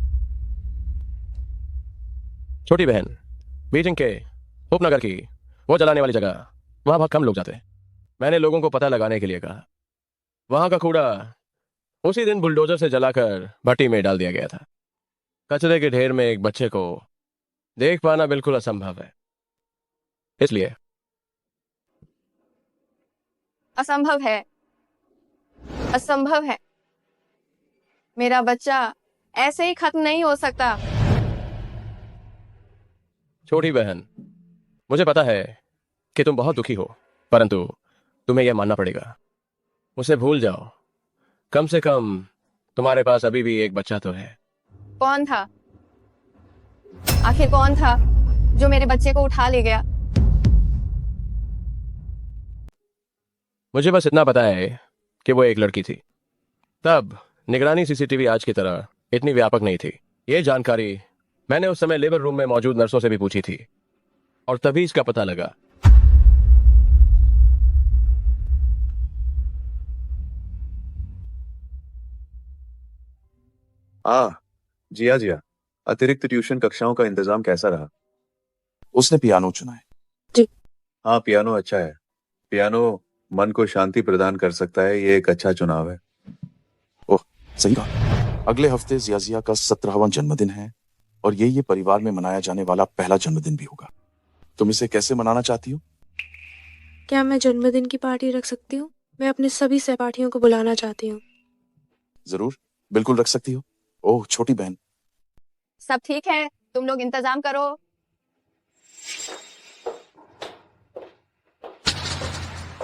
छोटी बहन, बीजिंग के उपनगर की वो जलाने वाली जगह, वहां बहुत कम लोग जाते हैं। मैंने लोगों को पता लगाने के लिए कहा। वहां का कूड़ा उसी दिन बुलडोजर से जलाकर भट्टी में डाल दिया गया था। कचरे के ढेर में एक बच्चे को देख पाना बिल्कुल असंभव है। इसलिए असंभव है, असंभव है। मेरा बच्चा ऐसे ही खत्म नहीं हो सकता। छोटी बहन, मुझे पता है कि तुम बहुत दुखी हो, परंतु तुम्हें यह मानना पड़ेगा। उसे भूल जाओ। कम से कम तुम्हारे पास अभी भी एक बच्चा तो है। कौन था? आखिर कौन था जो मेरे बच्चे को उठा ले गया? मुझे बस इतना पता है कि वो एक लड़की थी। तब निगरानी सीसीटीवी आज की तरह इतनी व्यापक नहीं थी। ये जानकारी मैंने उस समय लेबर रूम में मौजूद नर्सों से भी पूछी थी और तभी इसका पता लगा। जिया जिया, अतिरिक्त ट्यूशन कक्षाओं का इंतजाम कैसा रहा? उसने पियानो चुना है। जी। हाँ, पियानो अच्छा है। पियानो मन को शांति प्रदान कर सकता है। ये एक अच्छा चुनाव है। ओह, सही कहा। अगले हफ्ते जिया का 17वां जन्मदिन है और ये परिवार में मनाया जाने वाला पहला जन्मदिन भी होगा। तुम इसे कैसे मनाना चाहती हो? क्या मैं जन्मदिन की पार्टी रख सकती हूँ? मैं अपने सभी सहपाठियों को बुलाना चाहती हूँ। जरूर, बिल्कुल रख सकती हो। ओह छोटी बहन, सब ठीक है, तुम लोग इंतजाम करो।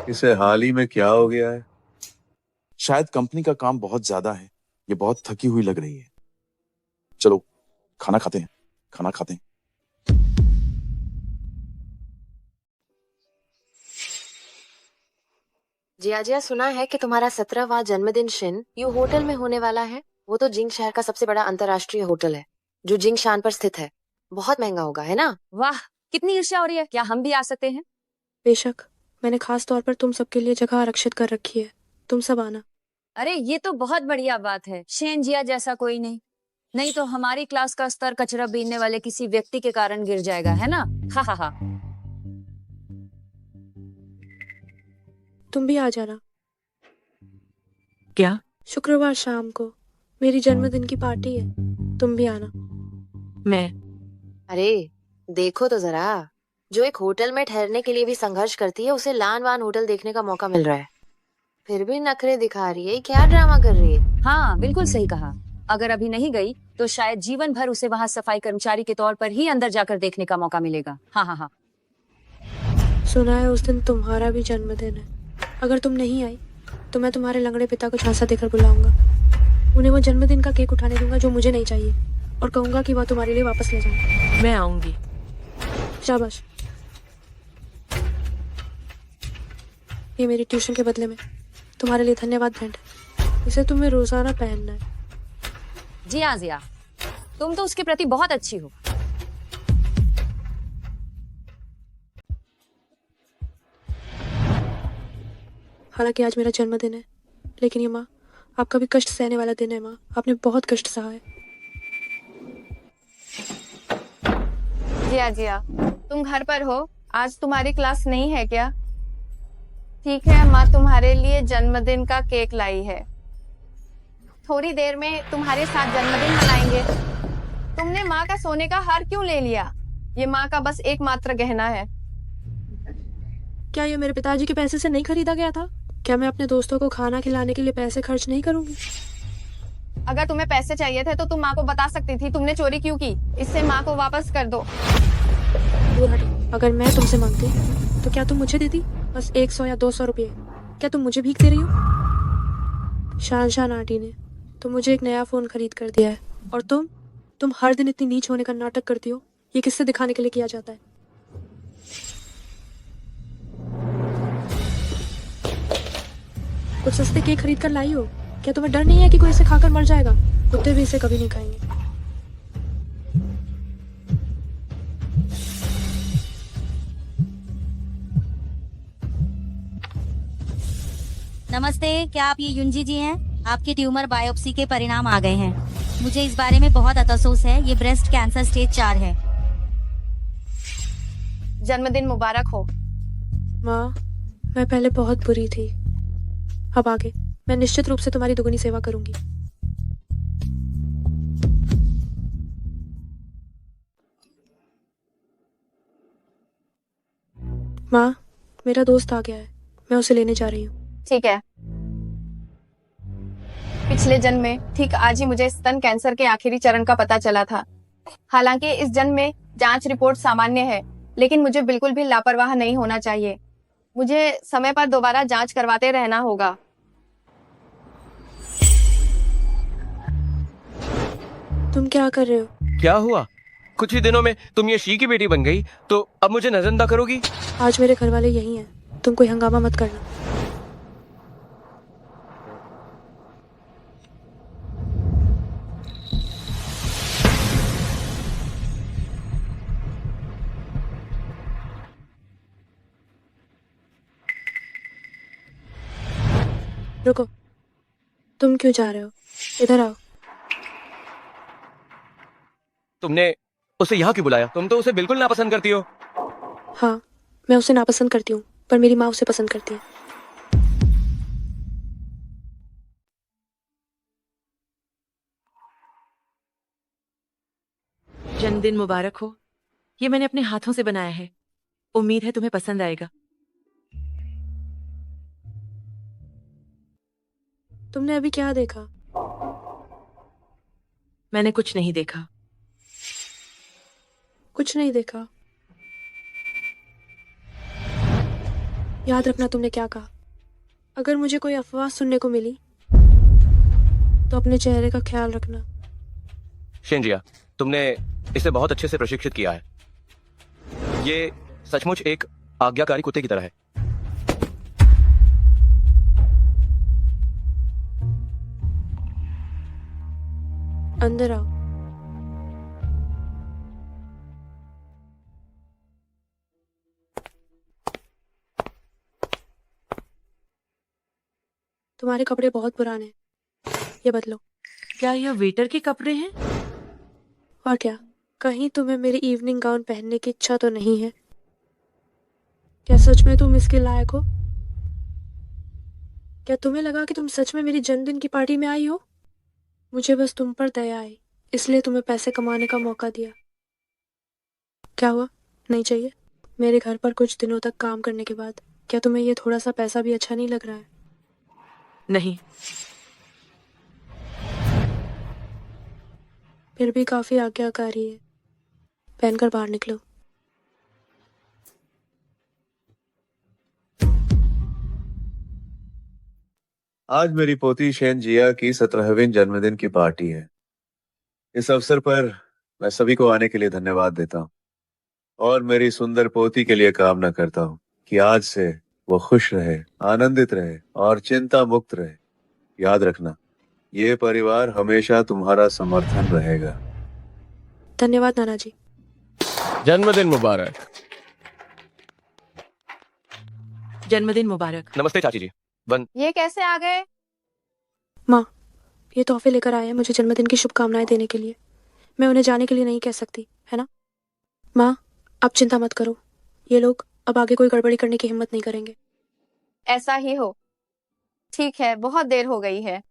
इसे हाल ही में क्या हो गया है? शायद कंपनी का काम बहुत ज्यादा है। ये बहुत थकी हुई लग रही है। चलो खाना खाते हैं, खाना खाते हैं। जिया जिया, सुना है कि तुम्हारा 17वां जन्मदिन शिन यू होटल में होने वाला है। वो तो जिंग शहर का सबसे बड़ा अंतर्राष्ट्रीय होटल है। जो जिंगशान पर स्थित है। बहुत महंगा होगा, है ना? वाह, कितनी ईर्ष्या हो रही है। क्या हम भी आ सकते हैं? बेशक, मैंने खास तौर पर तुम सबके लिए जगह आरक्षित कर रखी है। तुम सब आना। अरे ये तो बहुत बढ़िया बात है। शेन जिया जैसा कोई नहीं, नहीं तो हमारी क्लास का स्तर कचरा बीनने वाले किसी व्यक्ति के कारण गिर जाएगा, है ना? हा हा हा। तुम भी आ जाना। क्या? शुक्रवार शाम को मेरी जन्मदिन की पार्टी है, तुम भी आना। मैं? अरे देखो तो जरा, जो एक होटल में ठहरने के लिए भी संघर्ष करती है, उसे लान वान होटल देखने का मौका मिल रहा है, फिर भी नखरे दिखा रही है। क्या ड्रामा कर रही है? हाँ, बिल्कुल सही कहा। अगर अभी नहीं गई तो शायद जीवन भर उसे वहाँ सफाई कर्मचारी के तौर पर ही अंदर जाकर देखने का मौका मिलेगा। हाँ हाँ हाँ। सुना है उस दिन तुम्हारा भी जन्मदिन है। अगर तुम नहीं आई तो मैं तुम्हारे लंगड़े पिता को झांसा देकर बुलाऊंगा। उन्हें वो जन्मदिन का केक उठाने दूंगा जो मुझे नहीं चाहिए, और कहूंगा कि वह तुम्हारे लिए वापस ले जाऊं। मैं आऊंगी। शाबाश। ये मेरी ट्यूशन के बदले में तुम्हारे लिए धन्यवाद भेंट है। इसे तुम्हें रोजाना पहनना है। जी हाँ जिया, तुम तो उसके प्रति बहुत अच्छी हो। हालांकि आज मेरा जन्मदिन है, लेकिन ये माँ, आपका भी कष्ट सहने वाला दिन है। माँ, आपने बहुत कष्ट सहा है। जिया जिया, तुम घर पर हो? आज तुम्हारी क्लास नहीं है क्या? ठीक है, माँ तुम्हारे लिए जन्मदिन का केक लाई है। थोड़ी देर में तुम्हारे साथ जन्मदिन मनाएंगे। तुमने माँ का सोने का हार क्यों ले लिया? ये माँ का बस एकमात्र गहना है। क्या ये मेरे पिताजी के पैसे से नहीं खरीदा गया था? क्या मैं अपने दोस्तों को खाना खिलाने के लिए पैसे खर्च नहीं करूंगी? अगर तुम्हें पैसे चाहिए थे तो तुम माँ को बता सकती थी। तुमने चोरी क्यों की? इससे माँ को वापस कर दो। दूर हटो। अगर मैं तुमसे मांगती तो क्या तुम मुझे देती? बस 100 या 200 रुपये। क्या तुम मुझे भीख दे रही हो? शानशान आंटी ने तो मुझे एक नया फोन खरीद कर दिया है, और तुम हर दिन इतनी नीच होने का नाटक करती हो। ये किससे दिखाने के लिए किया जाता है? कुछ सस्ते केक खरीद कर लाई हो। क्या तुम्हें डर नहीं है कि कोई इसे खाकर मर जाएगा? कुत्ते भी इसे कभी नहीं खाएंगे। नमस्ते, क्या आप ये युंजी जी हैं? आपके ट्यूमर बायोप्सी के परिणाम आ गए हैं। मुझे इस बारे में बहुत अफसोस है। ये ब्रेस्ट कैंसर स्टेज 4 है। जन्मदिन मुबारक हो। माँ, मैं पहले बहुत बुरी थी। अब आगे मैं निश्चित रूप से तुम्हारी दुगनी सेवा करूंगी। माँ, मेरा दोस्त आ गया है, मैं उसे लेने जा रही हूँ। ठीक है। पिछले जन्म में ठीक आज ही मुझे स्तन कैंसर के आखिरी चरण का पता चला था। हालांकि इस जन्म में जांच रिपोर्ट सामान्य है, लेकिन मुझे बिल्कुल भी लापरवाह नहीं होना चाहिए। मुझे समय पर दोबारा जांच करवाते रहना होगा। तुम क्या कर रहे हो? क्या हुआ? कुछ ही दिनों में तुम ये शी की बेटी बन गई, तो अब मुझे नजरअंदा करोगी? आज मेरे घर वाले यही हैं, तुम कोई हंगामा मत करना। रुको, तुम क्यों जा रहे हो? इधर आओ। तुमने उसे यहाँ क्यों बुलाया? तुम तो उसे बिल्कुल नापसंद करती हो। हाँ, मैं उसे नापसंद करती हूँ, पर मेरी माँ उसे पसंद करती है। जन्मदिन मुबारक हो। ये मैंने अपने हाथों से बनाया है। उम्मीद है तुम्हें पसंद आएगा। तुमने अभी क्या देखा? मैंने कुछ नहीं देखा। कुछ नहीं देखा? याद रखना तुमने क्या कहा। अगर मुझे कोई अफवाह सुनने को मिली तो अपने चेहरे का ख्याल रखना। शेंजिया, तुमने इसे बहुत अच्छे से प्रशिक्षित किया है। ये सचमुच एक आज्ञाकारी कुत्ते की तरह है। अंदर आओ। तुम्हारे कपड़े बहुत पुराने हैं, ये बदलो। क्या यह वेटर के कपड़े हैं? और क्या, कहीं तुम्हें मेरी इवनिंग गाउन पहनने की इच्छा तो नहीं है? क्या सच में तुम इसके लायक हो? क्या तुम्हें लगा कि तुम सच में मेरी जन्मदिन की पार्टी में आई हो? मुझे बस तुम पर दया आई, इसलिए तुम्हें पैसे कमाने का मौका दिया। क्या हुआ, नहीं चाहिए? मेरे घर पर कुछ दिनों तक काम करने के बाद क्या तुम्हें ये थोड़ा सा पैसा भी अच्छा नहीं लग रहा है? नहीं। फिर भी काफी आज्ञाकारी है। पहनकर बाहर निकलो। आज मेरी पोती शेन जिया की 17वीं जन्मदिन की पार्टी है। इस अवसर पर मैं सभी को आने के लिए धन्यवाद देता हूँ और मेरी सुंदर पोती के लिए कामना करता हूँ कि आज से वो खुश रहे, आनंदित रहे और चिंता मुक्त रहे। याद रखना, ये परिवार हमेशा तुम्हारा समर्थन रहेगा। धन्यवाद नाना जी। जन्मदिन मुबारक। जन्मदिन मुबारक। नमस्ते चाची जी। ये कैसे आ गए? माँ, ये तोहफे लेकर आए हैं मुझे जन्मदिन की शुभकामनाएं देने के लिए। मैं उन्हें जाने के लिए नहीं कह सकती, है ना? माँ, आप चिंता मत करो, ये लोग अब आगे कोई गड़बड़ी करने की हिम्मत नहीं करेंगे। ऐसा ही हो। ठीक है, बहुत देर हो गई है।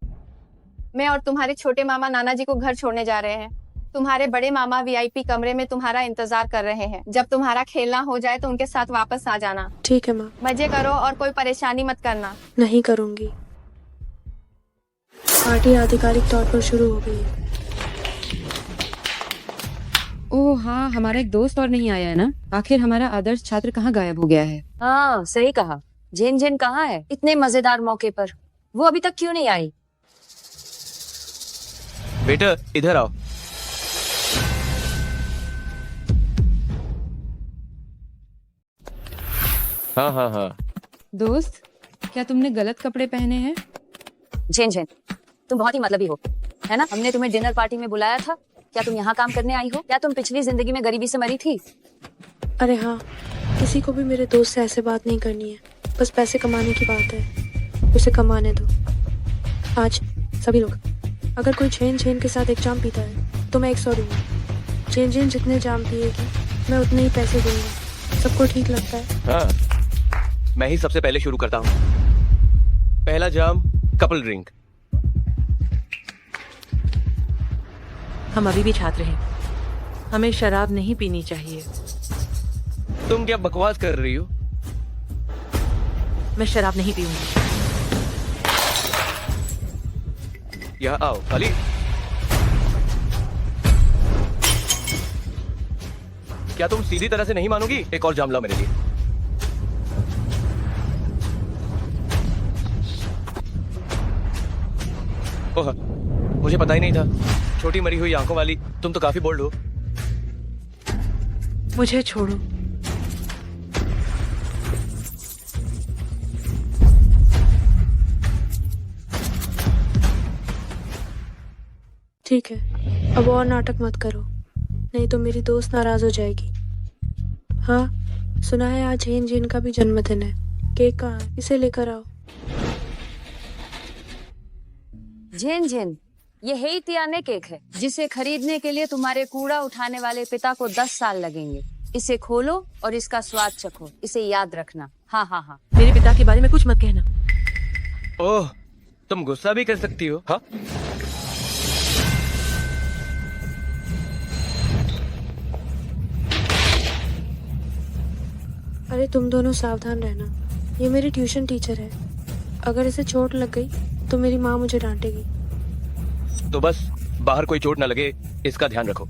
मैं और तुम्हारे छोटे मामा नाना जी को घर छोड़ने जा रहे हैं। तुम्हारे बड़े मामा वीआईपी कमरे में तुम्हारा इंतजार कर रहे हैं। जब तुम्हारा खेलना हो जाए तो उनके साथ वापस आ जाना। ठीक है माँ। मजे करो और कोई परेशानी मत करना। नहीं करूंगी। पार्टी आधिकारिक तौर पर शुरू हो गई है। ओह हाँ, हमारा एक दोस्त और नहीं आया है ना? आखिर हमारा आदर्श छात्र कहाँ गायब हो गया है? हाँ सही कहा। जेन जेन कहाँ है इतने मजेदार मौके पर? वो अभी तक क्यों नहीं आई? बेटा इधर आओ। हाँ हाँ हाँ। दोस्त, क्या तुमने गलत कपड़े पहने हैं? जेन जेन, तुम बहुत ही मतलबी हो, है ना? हमने तुम्हें डिनर पार्टी में बुलाया था। क्या तुम यहाँ काम करने आई हो? क्या तुम पिछली जिंदगी में गरीबी से मरी थी? अरे हाँ, किसी को भी मेरे दोस्त से ऐसे बात नहीं करनी है। बस पैसे कमाने की बात है, उसे कमाने दो। आज सभी लोग, अगर कोई छेन छेन के साथ एक जाम पीता है तो मैं 100 दूंगा। छेन छेन जितने जाम पिएगी मैं उतने ही पैसे दूंगा। सबको ठीक लगता है? हाँ, मैं ही सबसे पहले शुरू करता हूँ। पहला जाम, कपल ड्रिंक। हम अभी भी छात्र हैं, हमें शराब नहीं पीनी चाहिए। तुम क्या बकवास कर रही हो? मैं शराब नहीं पीऊंगी। यहाँ आओ खाली। क्या तुम सीधी तरह से नहीं मानोगी? एक और जाम लाओ मेरे लिए। ओह, मुझे पता ही नहीं था। छोटी मरी हुई आंखों वाली, तुम तो काफी बोल्ड हो। मुझे छोड़ो। ठीक है, अब और नाटक मत करो, नहीं तो मेरी दोस्त नाराज हो जाएगी। हाँ, सुना है आज हेन जिन का भी जन्मदिन है। केक कहाँ है? इसे लेकर आओ। जेन जेन, ये हेईतियाने केक है जिसे खरीदने के लिए तुम्हारे कूड़ा उठाने वाले पिता को 10 साल लगेंगे। इसे खोलो और इसका स्वाद चखो। इसे याद रखना। हाँ हाँ हाँ। मेरे पिता के बारे में कुछ मत कहना। ओह, तुम गुस्सा भी कर सकती हो। हाँ, अरे तुम दोनों सावधान रहना, ये मेरी ट्यूशन टीचर है। अगर इसे चोट लग गई तो मेरी माँ मुझे डांटेगी। तो बस बाहर कोई चोट ना लगे, इसका ध्यान रखो।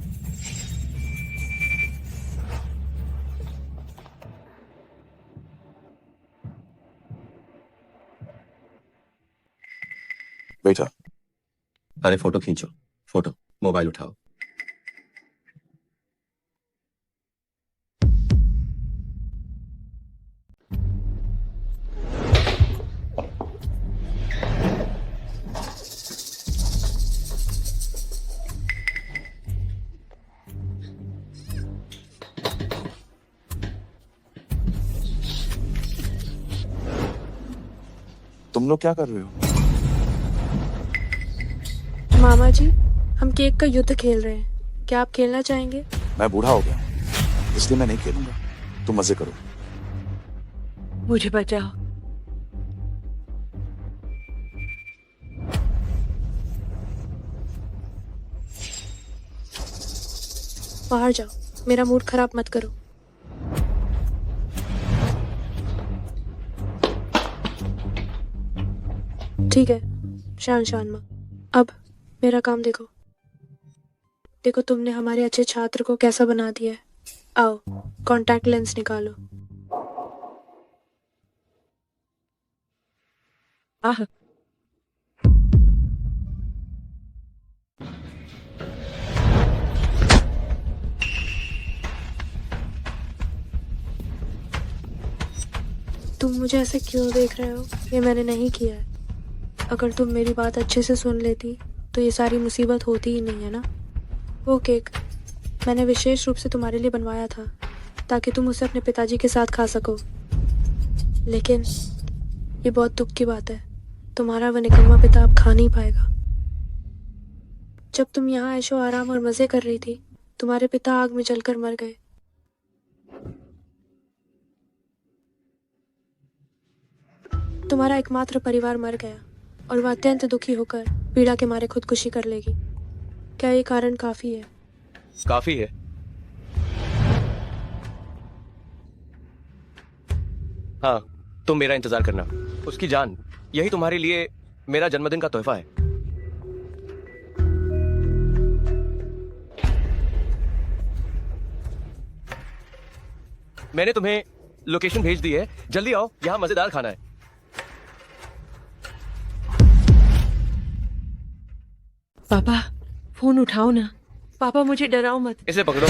बेटा, अरे फोटो खींचो। फोटो, मोबाइल उठाओ। तुम लोग क्या कर रहे हो? मामा जी, हम केक का युद्ध खेल रहे हैं, क्या आप खेलना चाहेंगे? मैं बूढ़ा हो गया हूं, इसलिए मैं नहीं खेलूंगा। तुम मजे करो। मुझे बचाओ। बाहर जाओ, मेरा मूड खराब मत करो। ठीक है, शान माँ, अब मेरा काम देखो। देखो तुमने हमारे अच्छे छात्र को कैसा बना दिया है। आओ, कॉन्टैक्ट लेंस निकालो। आह, तुम मुझे ऐसे क्यों देख रहे हो? ये मैंने नहीं किया है। अगर तुम मेरी बात अच्छे से सुन लेती तो ये सारी मुसीबत होती ही नहीं है ना। वो केक मैंने विशेष रूप से तुम्हारे लिए बनवाया था ताकि तुम उसे अपने पिताजी के साथ खा सको। लेकिन ये बहुत दुख की बात है, तुम्हारा वो निकम्मा पिता अब खा नहीं पाएगा। जब तुम यहाँ ऐशो आराम और मजे कर रही थी, तुम्हारे पिता आग में जलकर मर गए। तुम्हारा एकमात्र परिवार मर गया और वह अत्यंत दुखी होकर पीड़ा के मारे खुदकुशी कर लेगी। क्या ये कारण काफी है? काफी है। हाँ, तुम मेरा इंतजार करना। उसकी जान, यही तुम्हारे लिए मेरा जन्मदिन का तोहफा है। मैंने तुम्हें लोकेशन भेज दी है, जल्दी आओ, यहाँ मजेदार खाना है। पापा, फोन उठाओ ना। पापा, मुझे डराओ मत। इसे पकड़ो।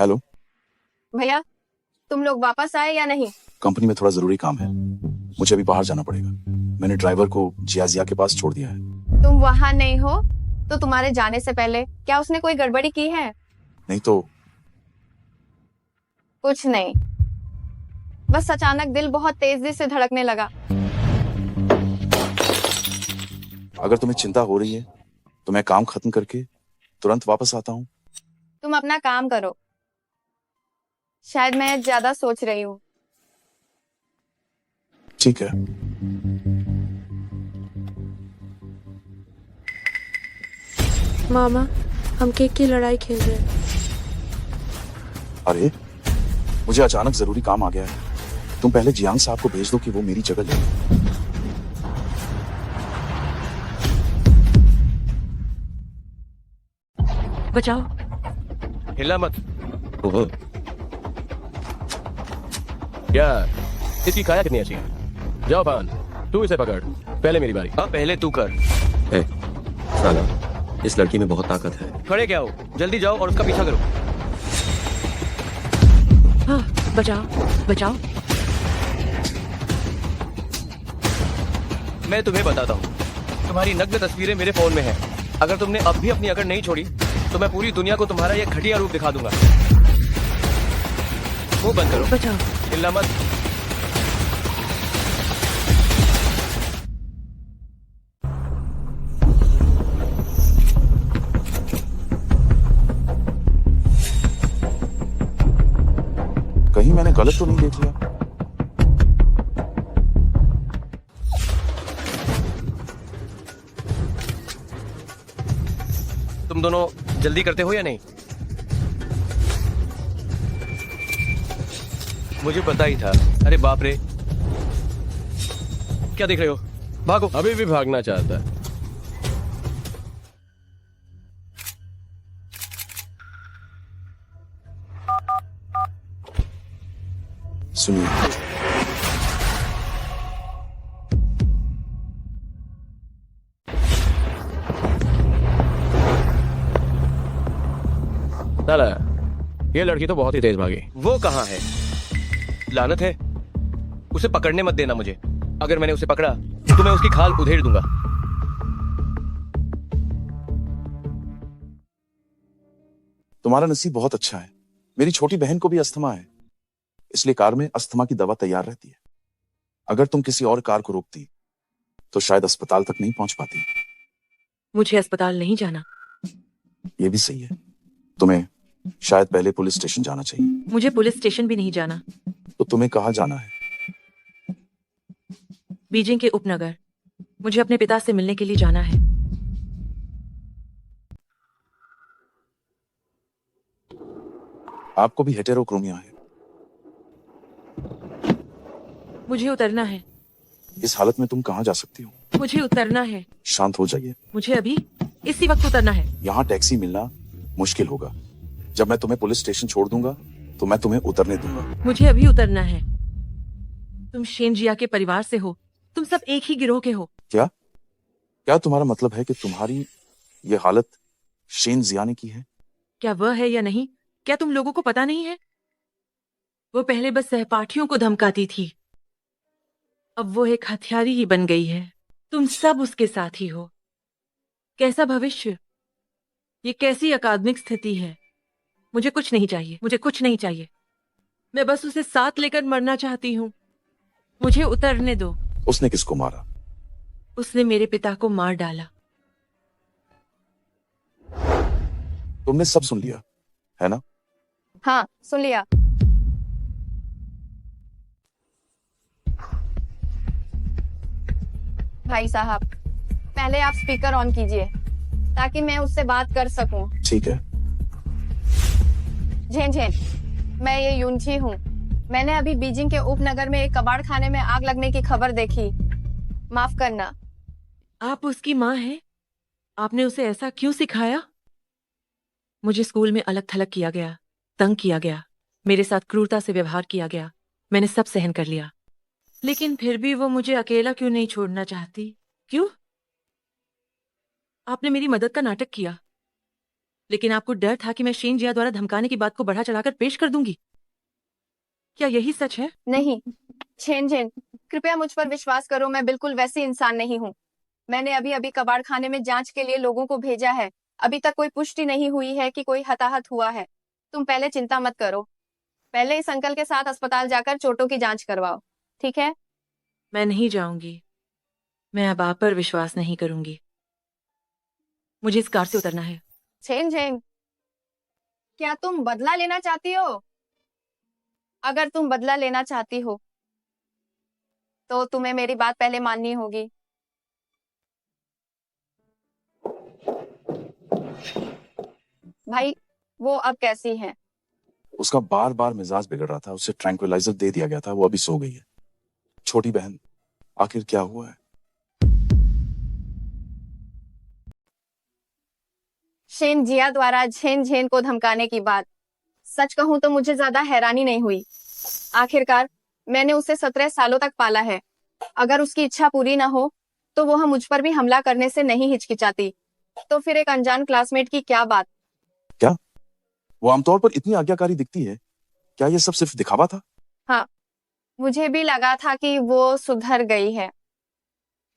हेलो भैया, तुम लोग वापस आए या नहीं? कंपनी में थोड़ा जरूरी काम है, मुझे अभी बाहर जाना पड़ेगा। मैंने ड्राइवर को जियाजिया के पास छोड़ दिया है। तुम वहाँ नहीं हो तो तुम्हारे जाने से पहले क्या उसने कोई गड़बड़ी की है? नहीं तो कुछ नहीं, बस अचानक दिल बहुत तेजी से धड़कने लगा। अगर तुम्हें चिंता हो रही है तो मैं काम खत्म करके तुरंत वापस आता हूँ। तुम अपना काम करो, शायद मैं ज्यादा सोच रही हूँ। ठीक है। मामा, हम केक की लड़ाई खेल रहे हैं। अरे, मुझे अचानक जरूरी काम आ गया है। तुम पहले जियांग साहब को भेज दो कि वो मेरी जगह ले लें। बचाओ। हिला मत। ओहो, यार, इसकी काया कितनी अच्छी है। जाओ पान, तू इसे पकड़। पहले मेरी बारी। हाँ, पहले तू कर। ए, साला, इस लड़की में बहुत ताकत है। खड़े क्या हो, जल्दी जाओ और उसका पीछा करो। हाँ, बचाओ, बचाओ। मैं तुम्हें बताता हूँ, तुम्हारी नग्न तस्वीरें मेरे फोन में हैं। अगर तुमने अब भी अपनी अकड़ नहीं छोड़ी तो मैं पूरी दुनिया को तुम्हारा यह घटिया रूप दिखा दूंगा। मुंह बंद करो। बचाओ। हिलना मत। कहीं मैंने गलत तो नहीं देख लिया? तुम दोनों जल्दी करते हो या नहीं? मुझे पता ही था। अरे बाप रे, क्या देख रहे हो? भागो। अभी भी भागना चाहता है। सुनिए, साला, ये लड़की तो बहुत ही तेज भागी। वो कहाँ है? लानत है, उसे पकड़ने मत देना मुझे। अगर मैंने उसे पकड़ा तो मैं उसकी खाल उधेड़ दूंगा। तुम्हारा नसीब बहुत अच्छा है। मेरी छोटी बहन को भी अस्थमा है, इसलिए कार में अस्थमा की दवा तैयार रहती है। अगर तुम किसी और कार को रोकती तो शायद अस्पताल तक नहीं पहुंच पाती। मुझे अस्पताल नहीं जाना। ये भी सही है। तुम्हें शायद पहले पुलिस स्टेशन जाना चाहिए। मुझे पुलिस स्टेशन भी नहीं जाना। तो तुम्हें कहाँ जाना है? बीजिंग के उपनगर। मुझे अपने पिता से मिलने के लिए जाना है। आपको भी हेटेरोक्रोमिया है। मुझे उतरना है। इस हालत में तुम कहाँ जा सकती हो? मुझे उतरना है। शांत हो जाइए। मुझे अभी इसी वक्त उतरना है। यहाँ टैक्सी मिलना मुश्किल होगा। जब मैं तुम्हें पुलिस स्टेशन छोड़ दूंगा तो मैं तुम्हें उतरने दूंगा। मुझे अभी उतरना है। तुम शेन जिया के परिवार से हो। तुम सब एक ही गिरोह के हो। क्या तुम्हारा मतलब है कि तुम्हारी ये हालत शेन जिया ने की है? क्या वह है या नहीं, क्या तुम लोगों को पता नहीं है? वो पहले बस सहपाठियों को धमकाती थी, अब वो एक हथियारी ही बन गई है। तुम सब उसके साथ ही हो। कैसा भविष्य, ये कैसी अकादमिक स्थिति है? मुझे कुछ नहीं चाहिए, मुझे कुछ नहीं चाहिए। मैं बस उसे साथ लेकर मरना चाहती हूँ। मुझे उतरने दो। उसने किसको मारा? उसने मेरे पिता को मार डाला। तुमने सब सुन लिया है ना? हाँ, सुन लिया। भाई साहब, पहले आप स्पीकर ऑन कीजिए ताकि मैं उससे बात कर सकूं। ठीक है। झेन झेन, मैं ये यूनची हूँ। मैंने अभी बीजिंग के उपनगर में एक कबाड़ खाने में आग लगने की खबर देखी। माफ करना। आप उसकी माँ हैं? आपने उसे ऐसा क्यों सिखाया? मुझे स्कूल में अलग थलग किया गया, तंग किया गया, मेरे साथ क्रूरता से व्यवहार किया गया। मैंने सब सहन कर लिया, लेकिन फिर भी वो मुझे अकेला क्यों नहीं छोड़ना चाहती? क्यों? आपने मेरी मदद का नाटक किया, लेकिन आपको डर था कि मैं शेन जिया द्वारा धमकाने की बात को बढ़ा चढ़ाकर पेश कर दूंगी। क्या यही सच है? नहीं झेन झेन, कृपया मुझ पर विश्वास करो। मैं बिल्कुल वैसी इंसान नहीं हूँ। मैंने अभी अभी कबाड़ खाने में जांच के लिए लोगों को भेजा है। अभी तक कोई पुष्टि नहीं हुई है कि कोई हताहत हुआ है। तुम पहले चिंता मत करो। पहले इस अंकल के साथ अस्पताल जाकर चोटों की जांच करवाओ, ठीक है? मैं नहीं जाऊंगी। मैं अब आप पर विश्वास नहीं करूंगी। मुझे इस कार से उतरना है। झेन झेन, क्या तुम बदला लेना चाहती हो? अगर तुम बदला लेना चाहती हो तो तुम्हें मेरी बात पहले माननी होगी। भाई, वो अब कैसी है? उसका बार बार मिजाज बिगड़ रहा था। उसे ट्रैंक्विलाइजर दे दिया गया था, वो अभी सो गई है। छोटी बहन, आखिर क्या हुआ है? शेन जिया द्वारा झेन झेन को धमकाने की बात, सच कहूं तो मुझे ज्यादा हैरानी नहीं हुई। आखिरकार मैंने उसे 17 सालों तक पाला है। अगर उसकी इच्छा पूरी ना हो तो वह मुझ पर भी हमला करने से नहीं हिचकिचाती। तो फिर एक अनजान क्लासमेट की क्या बात? क्या वो आमतौर पर इतनी आज्ञाकारी दिखती है? क्या ये सब सिर्फ दिखावा था? हाँ, मुझे भी लगा था कि वो सुधर गई है।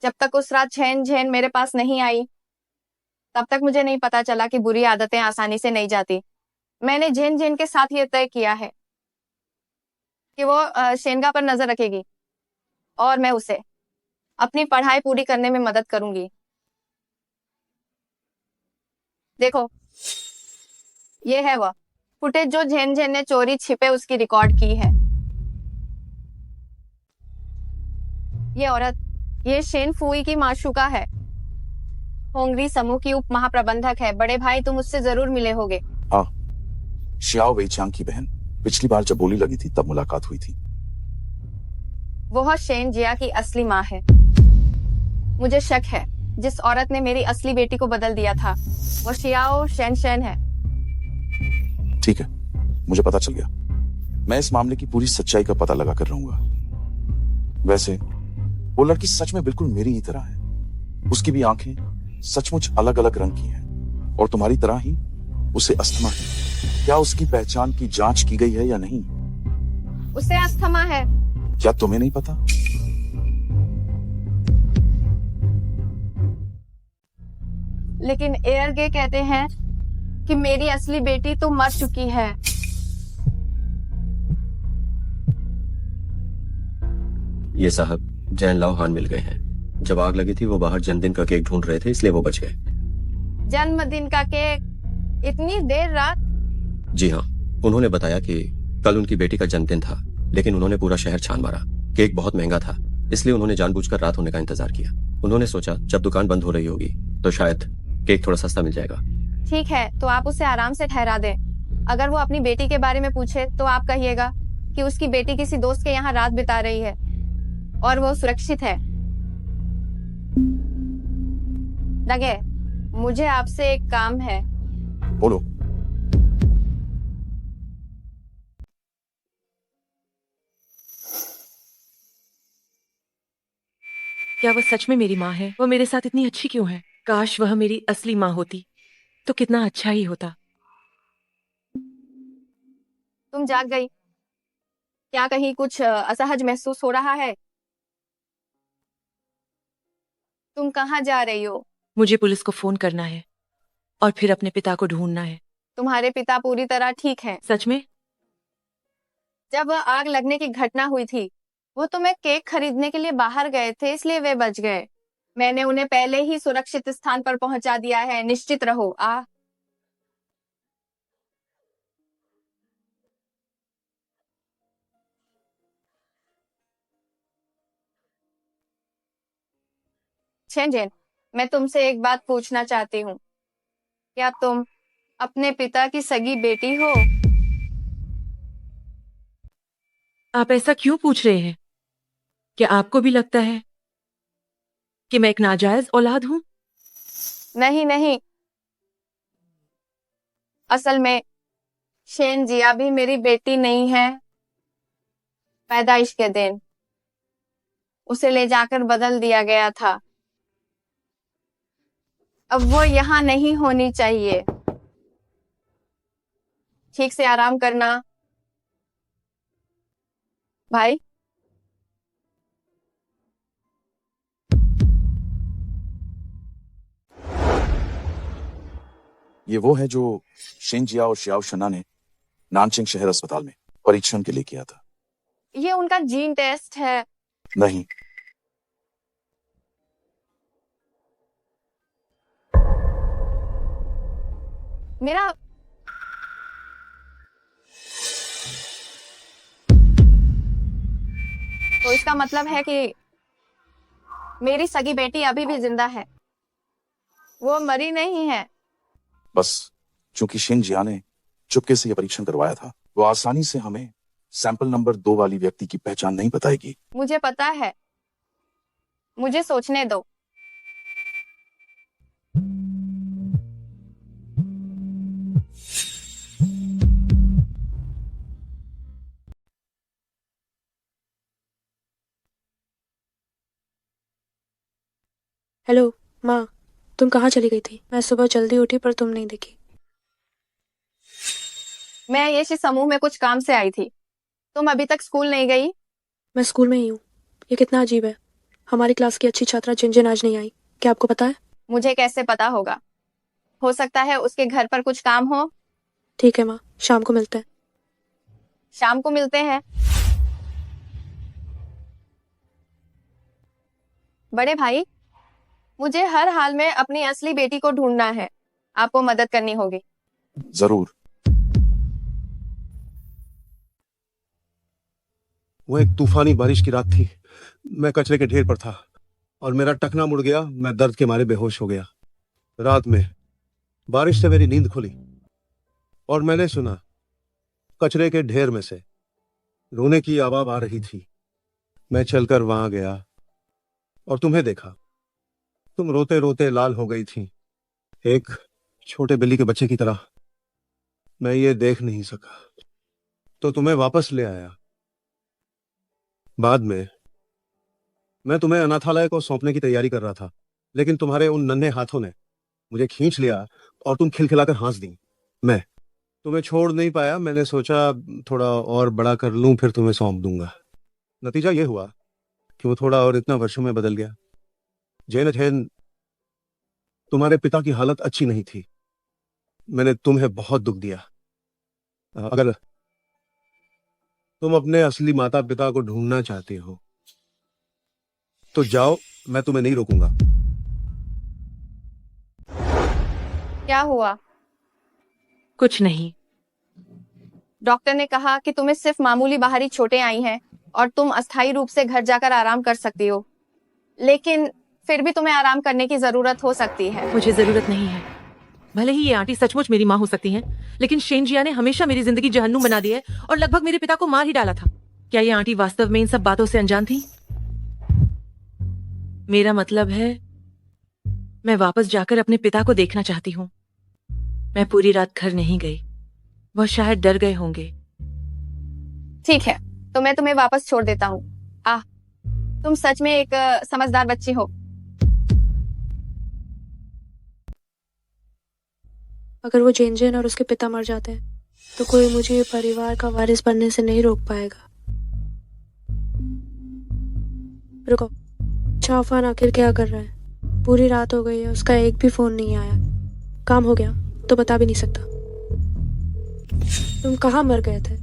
जब तक उस रात झेन झेन मेरे पास नहीं आई, तब तक मुझे नहीं पता चला कि बुरी आदतें आसानी से नहीं जाती। मैंने झेन झेन के साथ ये तय किया है कि वो शेनगा पर नजर रखेगी और मैं उसे अपनी पढ़ाई पूरी करने में मदद करूंगी। देखो, ये है वह फुटेज जो झेन झेन ने चोरी छिपे उसकी रिकॉर्ड की है। ये औरत, ये शेन फुई की माशूका है। होंगरी समूह की उप महाप्रबंधक है। बड़े भाई, तुम उससे जरूर मिले होगे। हाँ, शियाओ वेइचांग की बहन। पिछली बार जब बोली लगी थी तब मुलाकात हुई थी। वह शेन जिया की असली माँ है। मुझे शक है जिस औरत ने मेरी असली बेटी को बदल दिया था वो शियाओ शेन है। ठीक है, मुझे पता चल गया। मैं इस मामले की पूरी सच्चाई का पता लगा कर रहूंगा। वैसे वो लड़की सच में बिल्कुल मेरी ही तरह है। उसकी भी आंखें सचमुच अलग अलग रंग की हैं और तुम्हारी तरह ही उसे अस्थमा है। क्या उसकी पहचान की जांच की गई है या नहीं? उसे अस्थमा है। क्या तुम्हें नहीं पता? लेकिन एयर गे कहते हैं कि मेरी असली बेटी तो मर चुकी है। ये साहब जैन लाओहान मिल गए हैं। जब आग लगी थी वो बाहर जन्मदिन का केक ढूंढ रहे थे, इसलिए वो बच गए। जन्मदिन का केक? इतनी देर रात? जी हाँ, उन्होंने बताया कि कल उनकी बेटी का जन्मदिन था, लेकिन उन्होंने पूरा शहर छान मारा। केक बहुत महंगा था, इसलिए उन्होंने जानबूझकर रात होने का इंतजार किया। उन्होंने सोचा जब दुकान बंद हो रही होगी तो शायद केक थोड़ा सस्ता मिल जाएगा। ठीक है, तो आप उसे आराम से ठहरा दें। अगर वो अपनी बेटी के बारे में पूछे तो आप कहिएगा कि उसकी बेटी किसी दोस्त के यहाँ रात बिता रही है और वो सुरक्षित है। लगे, मुझे आपसे एक काम है। बोलो। क्या वह सच में मेरी माँ है? वह मेरे साथ इतनी अच्छी क्यों है? काश वह मेरी असली माँ होती तो कितना अच्छा ही होता। तुम जाग गई? क्या कहीं कुछ असहज महसूस हो रहा है? तुम कहाँ जा रही हो? मुझे पुलिस को फोन करना है और फिर अपने पिता को ढूंढना है। तुम्हारे पिता पूरी तरह ठीक हैं। सच में? जब वह आग लगने की घटना हुई थी, वो तुम्हें केक खरीदने के लिए बाहर गए थे, इसलिए वे बच गए। मैंने उन्हें पहले ही सुरक्षित स्थान पर पहुंचा दिया है। निश्चित रहो। छेंजेन, मैं तुमसे एक बात पूछना चाहती हूँ। क्या तुम अपने पिता की सगी बेटी हो? आप ऐसा क्यों पूछ रहे हैं? क्या आपको भी लगता है कि मैं एक नाजायज औलाद हूं? नहीं नहीं, असल में शेन जिया भी मेरी बेटी नहीं है। पैदाइश के दिन उसे ले जाकर बदल दिया गया था। अब वो यहाँ नहीं होनी चाहिए। ठीक से आराम करना भाई। ये वो है जो शिनजिया और श्याओ शना ने नानचिंग शहर अस्पताल में परीक्षण के लिए किया था। ये उनका जीन टेस्ट है। नहीं, मेरा तो इसका मतलब है कि मेरी सगी बेटी अभी भी जिंदा है, वो मरी नहीं है। बस चूंकि शिनजिया ने चुपके से यह परीक्षण करवाया था, वो आसानी से हमें सैंपल नंबर 2 वाली व्यक्ति की पहचान नहीं बताएगी। मुझे पता है, मुझे सोचने दो। हेलो माँ, तुम कहाँ चली गई थी? मैं सुबह जल्दी उठी पर तुम नहीं दिखी। मैं ये समूह में कुछ काम से आई थी। तुम अभी तक स्कूल नहीं गई? मैं स्कूल में ही हूँ। ये कितना अजीब है, हमारी क्लास की अच्छी छात्रा जिनजिन आज नहीं आई। क्या आपको पता है? मुझे कैसे पता होगा? हो सकता है उसके घर पर कुछ काम हो। ठीक है माँ, शाम को मिलते हैं। शाम को मिलते हैं। बड़े भाई, मुझे हर हाल में अपनी असली बेटी को ढूंढना है। आपको मदद करनी होगी। जरूर। वो एक तूफानी बारिश की रात थी। मैं कचरे के ढेर पर था और मेरा टखना मुड़ गया। मैं दर्द के मारे बेहोश हो गया। रात में बारिश से मेरी नींद खुली और मैंने सुना कचरे के ढेर में से रोने की आवाज आ रही थी। मैं चलकर वहां गया और तुम्हें देखा। तुम रोते रोते लाल हो गई थी, एक छोटे बिल्ली के बच्चे की तरह। मैं ये देख नहीं सका तो तुम्हें वापस ले आया। बाद में मैं तुम्हें अनाथालय को सौंपने की तैयारी कर रहा था, लेकिन तुम्हारे उन नन्हे हाथों ने मुझे खींच लिया और तुम खिलखिलाकर हंस दी। मैं तुम्हें छोड़ नहीं पाया। मैंने सोचा थोड़ा और बड़ा कर लूं, फिर तुम्हें सौंप दूंगा। नतीजा यह हुआ कि वो थोड़ा और इतना वर्षों में बदल गया। जैन तुम्हारे पिता की हालत अच्छी नहीं थी। मैंने तुम्हें बहुत दुख दिया। अगर तुम अपने असली माता पिता को ढूंढना चाहती हो तो जाओ, मैं तुम्हें नहीं रोकूंगा। क्या हुआ? कुछ नहीं। डॉक्टर ने कहा कि तुम्हें सिर्फ मामूली बाहरी चोटें आई हैं और तुम अस्थायी रूप से घर जाकर आराम कर सकती हो, लेकिन फिर भी तुम्हें आराम करने की जरूरत हो सकती है। मुझे जरूरत नहीं है। भले ही ये आंटी सचमुच मेरी माँ हो सकती हैं, लेकिन शेन जिया ने हमेशा मेरी जिंदगी जहन्नुम बना दी है और लगभग मेरे पिता को मार ही डाला था। क्या ये आंटी वास्तव में इन सब बातों से अनजान थी? मेरा मतलब है, मैं वापस जाकर अपने पिता को देखना चाहती हूँ। मैं पूरी रात घर नहीं गई। वह शायद डर गए होंगे। ठीक है, तो मैं तुम्हें वापस छोड़ देता हूँ। तुम सच में एक समझदार बच्ची हो। अगर वो जेन और उसके पिता मर जाते हैं तो कोई मुझे ये परिवार का वारिस बनने से नहीं रोक पाएगा। रुको, चाफान आखिर क्या कर रहा है? पूरी रात हो गई है, उसका एक भी फोन नहीं आया। काम हो गया तो बता भी नहीं सकता। तुम कहाँ मर गए थे?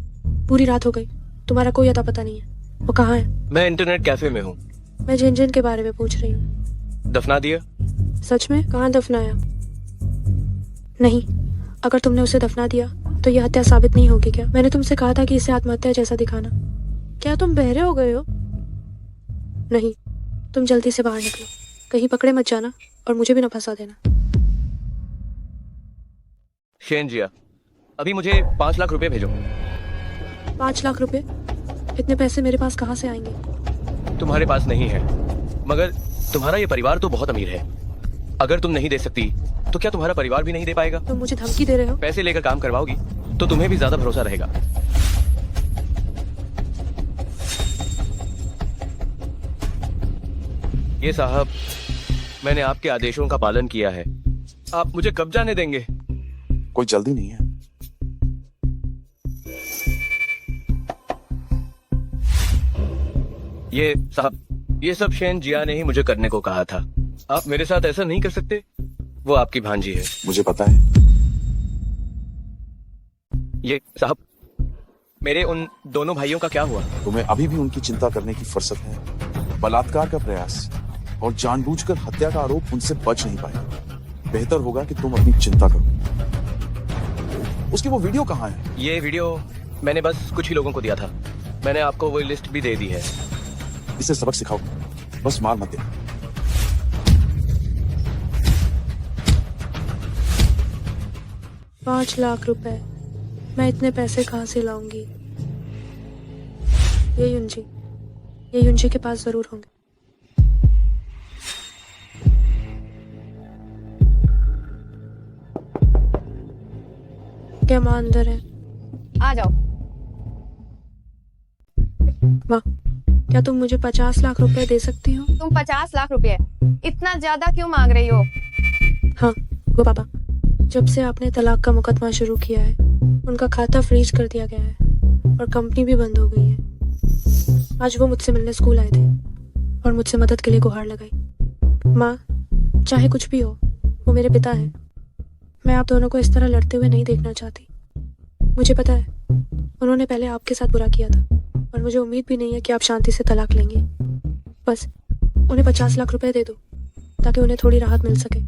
पूरी रात हो गई, तुम्हारा कोई अता पता नहीं है। वो कहाँ है? मैं इंटरनेट कैफे में हूँ। मैं जेन के बारे में पूछ रही हूँ। दफना दिया? सच में? कहाँ दफनाया? नहीं, अगर तुमने उसे दफना दिया तो यह हत्या साबित नहीं होगी क्या? मैंने तुमसे कहा था कि इसे आत्महत्या जैसा दिखाना। क्या तुम बहरे हो गए हो? नहीं, तुम जल्दी से बाहर निकलो, कहीं पकड़े मत जाना और मुझे भी न फंसा देना। शेन जिया, अभी मुझे 5 लाख रुपए भेजो। 5 लाख रुपए? इतने पैसे मेरे पास कहाँ से आएंगे? तुम्हारे पास नहीं है, मगर तुम्हारा ये परिवार तो बहुत अमीर है। अगर तुम नहीं दे सकती तो क्या तुम्हारा परिवार भी नहीं दे पाएगा? तुम मुझे धमकी दे रहे हो? पैसे लेकर काम करवाओगी तो तुम्हें भी ज्यादा भरोसा रहेगा। ये साहब, मैंने आपके आदेशों का पालन किया है। आप मुझे कब जाने देंगे? कोई जल्दी नहीं है। ये साहब, ये सब शेन जिया ने ही मुझे करने को कहा था। आप मेरे साथ ऐसा नहीं कर सकते। वो आपकी भांजी है। मुझे पता है। ये साहब, मेरे उन दोनों भाइयों का क्या हुआ? तुम्हें अभी भी उनकी चिंता करने की फुर्सत है। बलात्कार का प्रयास और जानबूझकर हत्या का आरोप उनसे बच नहीं पाए। बेहतर होगा कि तुम अपनी चिंता करो। उसकी वो वीडियो कहाँ है? ये वीडियो मैंने बस कुछ ही लोगों को दिया था। मैंने आपको वो लिस्ट भी दे दी है। इसे सबक सिखाओ, बस मार मत दे। 5 लाख रुपए, मैं इतने पैसे कहाँ से लाऊंगी? ये युंजी के पास जरूर होंगे। क्या माँ अंदर है? आ जाओ। माँ, क्या तुम मुझे 50 लाख रुपए दे सकती हो? तुम 50 लाख रुपए इतना ज्यादा क्यों मांग रही हो? हाँ, वो पापा, जब से आपने तलाक का मुकदमा शुरू किया है, उनका खाता फ्रीज कर दिया गया है और कंपनी भी बंद हो गई है। आज वो मुझसे मिलने स्कूल आए थे और मुझसे मदद के लिए गुहार लगाई। माँ, चाहे कुछ भी हो, वो मेरे पिता हैं। मैं आप दोनों को इस तरह लड़ते हुए नहीं देखना चाहती। मुझे पता है उन्होंने पहले आपके साथ बुरा किया था और मुझे उम्मीद भी नहीं है कि आप शांति से तलाक लेंगे। बस उन्हें 50 लाख रुपए दे दो ताकि उन्हें थोड़ी राहत मिल सके।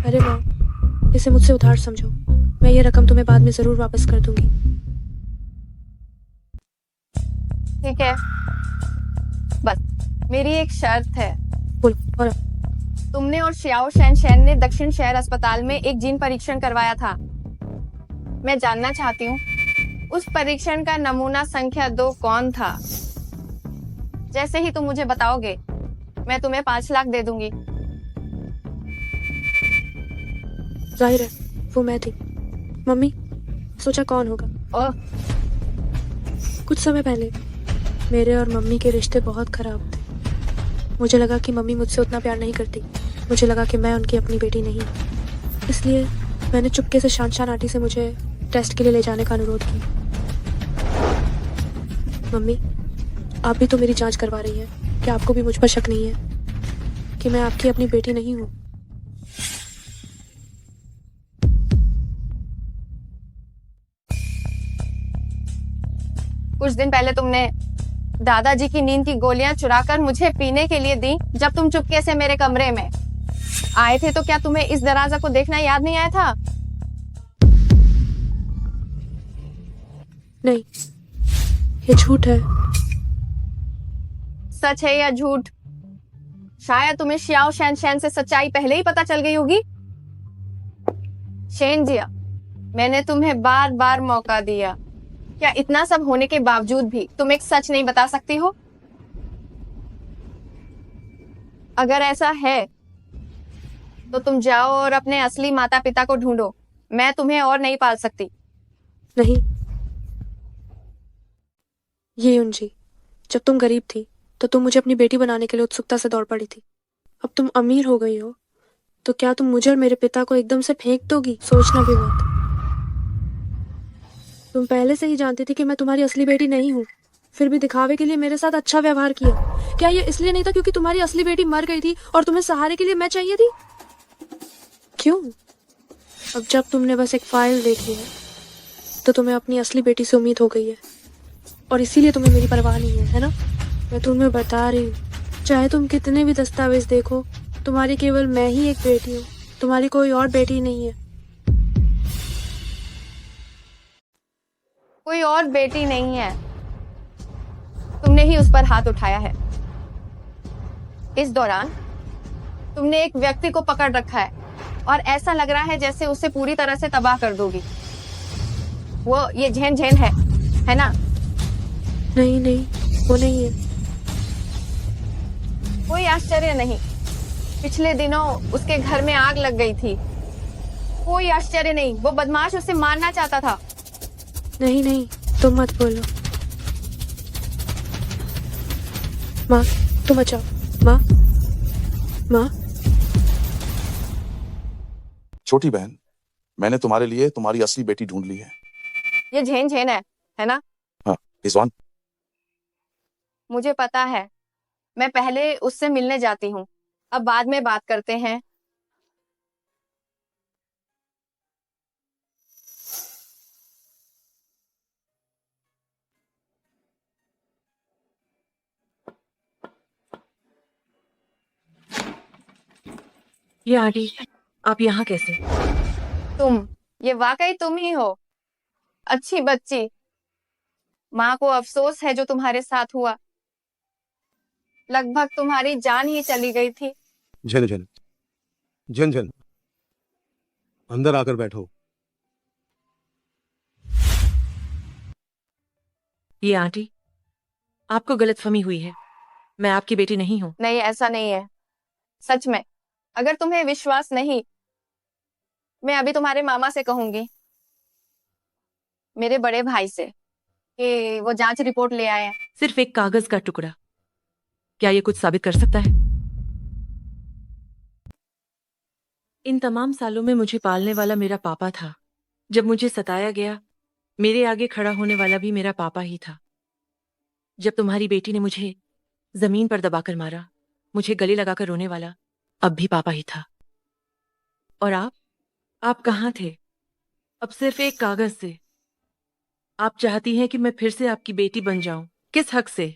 अरे माँ, इसे मुझसे उधार समझो। मैं ये रकम तुम्हें बाद में जरूर वापस कर दूंगी। ठीक है, बस मेरी एक शर्त है। बोलो। और तुमने और शियाओ शेन ने दक्षिण शहर अस्पताल में एक जीन परीक्षण करवाया था। मैं जानना चाहती हूँ उस परीक्षण का नमूना संख्या 2 कौन था? जैसे ही तुम मुझे बताओगे, मैं तुम्हें 5 लाख दे दूंगी। जाहिर है वो मैं थी। मम्मी, सोचा कौन होगा? कुछ समय पहले मेरे और मम्मी के रिश्ते बहुत खराब थे। मुझे लगा कि मम्मी मुझसे उतना प्यार नहीं करती। मुझे लगा कि मैं उनकी अपनी बेटी नहीं। इसलिए मैंने चुपके से शान आंटी से मुझे टेस्ट के लिए ले जाने का अनुरोध किया। मम्मी, आप भी तो मेरी जांच करवा रही हैं। क्या आपको भी मुझ पर शक नहीं है? कि मैं आपकी अपनी बेटी नहीं हूँ। कुछ दिन पहले तुमने दादाजी की नींद की गोलियां चुराकर मुझे पीने के लिए दी जब तुम चुपके से मेरे कमरे में आए थे। तो क्या तुम्हें इस दरवाजा को देखना याद नहीं आया था? नहीं, ये झूठ है। सच है या झूठ? शायद तुम्हें श्याओ शैन शैन से सच्चाई पहले ही पता चल गई होगी। शेन जिया, मैंने तुम्हें बार बार मौका दिया, क्या इतना सब होने के बावजूद भी तुम एक सच नहीं बता सकती हो? अगर ऐसा है तो तुम जाओ और अपने असली माता पिता को ढूंढो। मैं तुम्हें और नहीं पाल सकती। नहीं, ये युंजी, जब तुम गरीब थी तो तुम मुझे अपनी बेटी बनाने के लिए उत्सुकता से दौड़ पड़ी थी। अब तुम अमीर हो गई हो तो क्या तुम मुझे और मेरे पिता को एकदम से फेंक दोगी? सोचना भी मत। तुम पहले से ही जानती थी कि मैं तुम्हारी असली बेटी नहीं हूँ, फिर भी दिखावे के लिए मेरे साथ अच्छा व्यवहार किया। क्या ये इसलिए नहीं था क्योंकि तुम्हारी असली बेटी मर गई थी और तुम्हें सहारे के लिए मैं चाहिए थी? क्यों? अब जब तुमने बस एक फाइल देखी है तो तुम्हें अपनी असली बेटी से उम्मीद हो गई है और इसीलिए तुम्हें मेरी परवाह नहीं है ना? मैं तुम्हें बता रही हूँ, चाहे तुम कितने भी दस्तावेज देखो, तुम्हारी केवल मैं ही एक बेटी हूँ, तुम्हारी कोई और बेटी नहीं है। कोई और बेटी नहीं है, तुमने ही उस पर हाथ उठाया है। इस दौरान तुमने एक व्यक्ति को पकड़ रखा है और ऐसा लग रहा है जैसे उसे पूरी तरह से तबाह कर दोगी। वो ये झेन झेन है ना? नहीं नहीं, वो नहीं है। कोई आश्चर्य नहीं, पिछले दिनों उसके घर में आग लग गई थी। कोई आश्चर्य नहीं, वो बदमाश उसे मारना चाहता था। नहीं नहीं, तुम मत बोलो। माँ, तुम बचाओ। माँ, माँ। छोटी बहन, मैंने तुम्हारे लिए तुम्हारी असली बेटी ढूंढ ली है। ये झेन झेन है ना? हाँ, रिजवान। मुझे पता है, मैं पहले उससे मिलने जाती हूँ, अब बाद में बात करते हैं। ये आंटी, आप यहाँ कैसे? ये वाकई तुम ही हो, अच्छी बच्ची। माँ को अफसोस है जो तुम्हारे साथ हुआ, लगभग तुम्हारी जान ही चली गई थी। झन झन झन झन, अंदर आकर बैठो। ये आंटी, आपको गलतफहमी हुई है, मैं आपकी बेटी नहीं हूँ। नहीं, ऐसा नहीं है, सच में। अगर तुम्हें विश्वास नहीं, मैं अभी तुम्हारे मामा से कहूंगी, मेरे बड़े भाई से, कि वो जांच रिपोर्ट ले आए। सिर्फ एक कागज का टुकड़ा, क्या ये कुछ साबित कर सकता है? इन तमाम सालों में मुझे पालने वाला मेरा पापा था। जब मुझे सताया गया, मेरे आगे खड़ा होने वाला भी मेरा पापा ही था। जब तुम्हारी बेटी ने मुझे जमीन पर दबाकर मारा, मुझे गले लगाकर रोने वाला अब भी पापा ही था। और आप कहाँ थे? अब सिर्फ एक कागज से। आप चाहती हैं कि मैं फिर से आपकी बेटी बन जाऊं, किस हक से?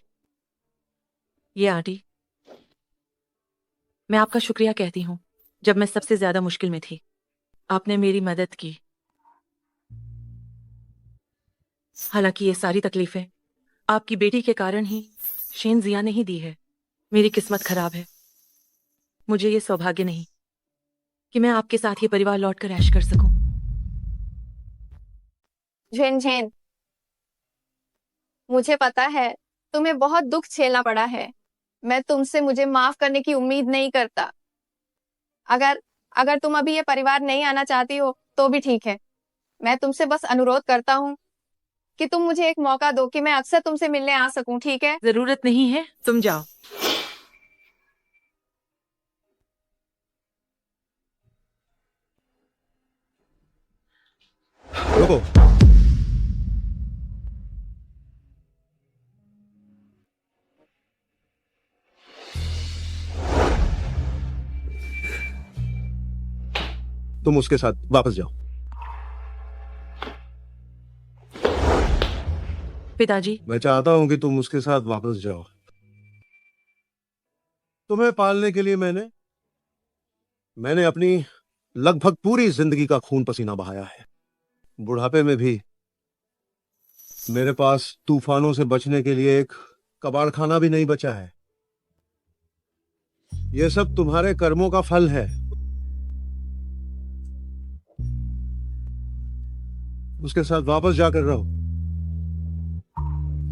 ये आंटी, मैं आपका शुक्रिया कहती हूं। जब मैं सबसे ज्यादा मुश्किल में थी, आपने मेरी मदद की। हालांकि ये सारी तकलीफें आपकी बेटी के कारण ही शेन जिया ने ही दी है। मेरी किस्मत खराब है, मुझे ये सौभाग्य नहीं कि मैं आपके साथ ये परिवार लौटकर ऐश कर सकूं। झेन झेन, मुझे पता है तुम्हें बहुत दुख झेलना पड़ा है। मैं तुमसे मुझे माफ करने की उम्मीद नहीं करता। अगर तुम अभी ये परिवार नहीं आना चाहती हो तो भी ठीक है। मैं तुमसे बस अनुरोध करता हूँ कि तुम मुझे एक मौका दो कि मैं अक्सर तुमसे मिलने आ सकूं, ठीक है? जरूरत नहीं है, तुम जाओ। रुको। तुम उसके साथ वापस जाओ। पिताजी, मैं चाहता हूं कि तुम उसके साथ वापस जाओ। तुम्हें पालने के लिए मैंने अपनी लगभग पूरी जिंदगी का खून पसीना बहाया है। बुढ़ापे में भी मेरे पास तूफानों से बचने के लिए एक कबाड़खाना भी नहीं बचा है। यह सब तुम्हारे कर्मों का फल है। उसके साथ वापस जाकर रहो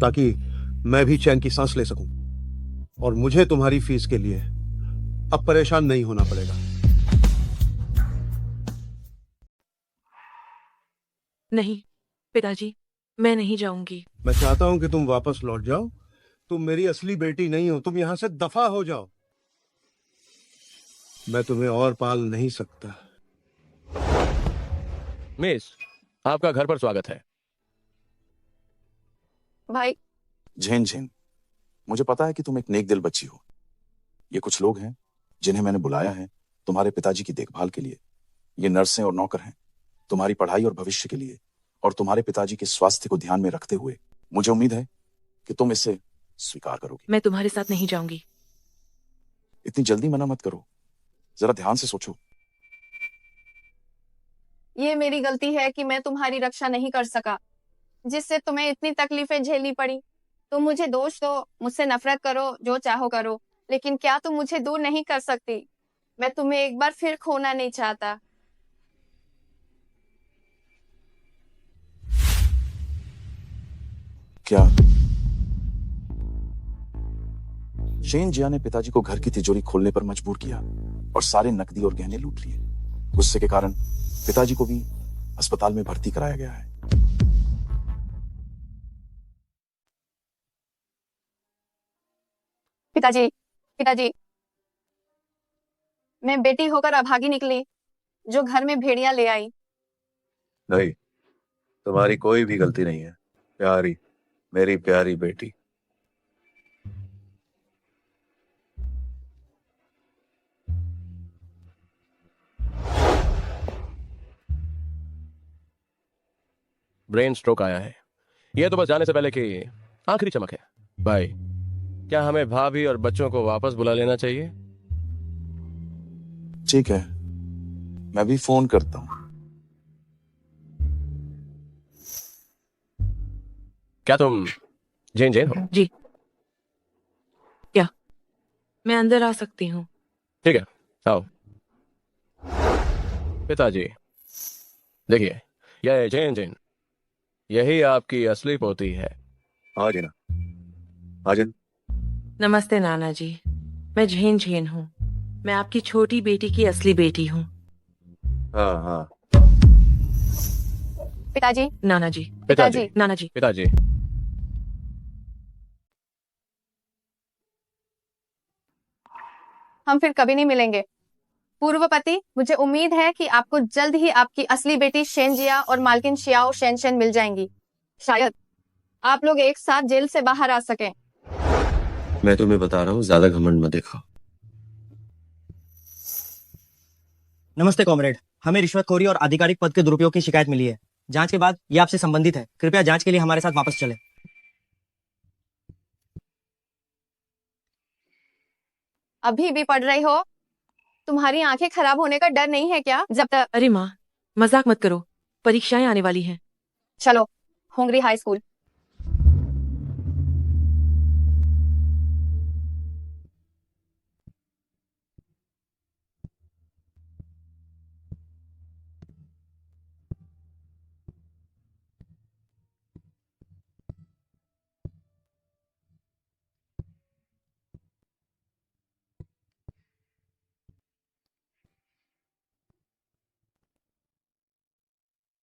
ताकि मैं भी चैन की सांस ले सकूं और मुझे तुम्हारी फीस के लिए अब परेशान नहीं होना पड़ेगा। नहीं पिताजी, मैं नहीं जाऊंगी। मैं चाहता हूं कि तुम वापस लौट जाओ। तुम मेरी असली बेटी नहीं हो। तुम यहां से दफा हो जाओ। मैं तुम्हें और पाल नहीं सकता। मिस, आपका घर पर स्वागत है। भाई झेन झेन, मुझे पता है कि तुम एक नेक दिल बच्ची हो। ये कुछ लोग हैं जिन्हें मैंने बुलाया है तुम्हारे पिताजी की देखभाल के लिए। ये नर्सें और नौकर हैं तुम्हारी पढ़ाई और भविष्य के लिए, और तुम्हारे पिताजी के स्वास्थ्य को ध्यान में रखते हुए मुझे उम्मीद है कि तुम इसे स्वीकार करोगी। मैं तुम्हारे साथ नहीं जाऊंगी। इतनी जल्दी मना मत करो, जरा ध्यान से सोचो। ये मेरी गलती है कि मैं तुम्हारी रक्षा नहीं कर सका, जिससे तुम्हें इतनी तकलीफें झेलनी पड़ी। तुम मुझे दोष दो, मुझसे नफरत करो, जो चाहो करो, लेकिन क्या तुम मुझे दूर नहीं कर सकती? मैं तुम्हें एक बार फिर खोना नहीं चाहता। क्या शेन जिया ने पिताजी को घर की तिजोरी खोलने पर मजबूर किया और सारे नकदी और गहने लूट लिए? गुस्से के कारण पिताजी को भी अस्पताल में भर्ती कराया गया है। पिताजी, पिताजी, मैं बेटी होकर अभागी निकली जो घर में भेड़िया ले आई। नहीं, तुम्हारी कोई भी गलती नहीं है प्यारी, मेरी प्यारी बेटी। ब्रेन स्ट्रोक आया है। यह तो बस जाने से पहले की आखिरी चमक है। भाई, क्या हमें भाभी और बच्चों को वापस बुला लेना चाहिए? ठीक है, मैं भी फोन करता हूं। क्या तुम जैन जैन हो? जी। क्या मैं अंदर आ सकती हूँ? ठीक है, आओ। पिताजी, देखिए, यह जैन जैन, यही आपकी असली पोती है। आ जाना, आ जाना। नमस्ते नाना जी, मैं झेन झेन हूँ। मैं आपकी छोटी बेटी की असली बेटी हूँ। हाँ हाँ। पिताजी, नाना जी, पिताजी, नाना जी, पिताजी। हम फिर कभी नहीं मिलेंगे। पूर्वपति, मुझे उम्मीद है कि आपको जल्द ही आपकी असली बेटी शेनजिया और मालकिन शियाओ शेनशेन मिल जाएंगी। शायद आप लोग एक साथ जेल से बाहर आ सकें। मैं तुम्हें बता रहा हूँ, ज्यादा घमंड मत दिखाओ। नमस्ते कॉमरेड, हमें रिश्वतखोरी और आधिकारिक पद के दुरुपयोग की शिकायत मिली है। जांच के बाद ये आपसे संबंधित है। कृपया जांच के लिए हमारे साथ वापस चलें। अभी भी पढ़ रही हो? तुम्हारी आंखें खराब होने का डर नहीं है क्या? जब तक अरे माँ, मजाक मत करो, परीक्षाएं आने वाली हैं। चलो, होंगरी हाई स्कूल।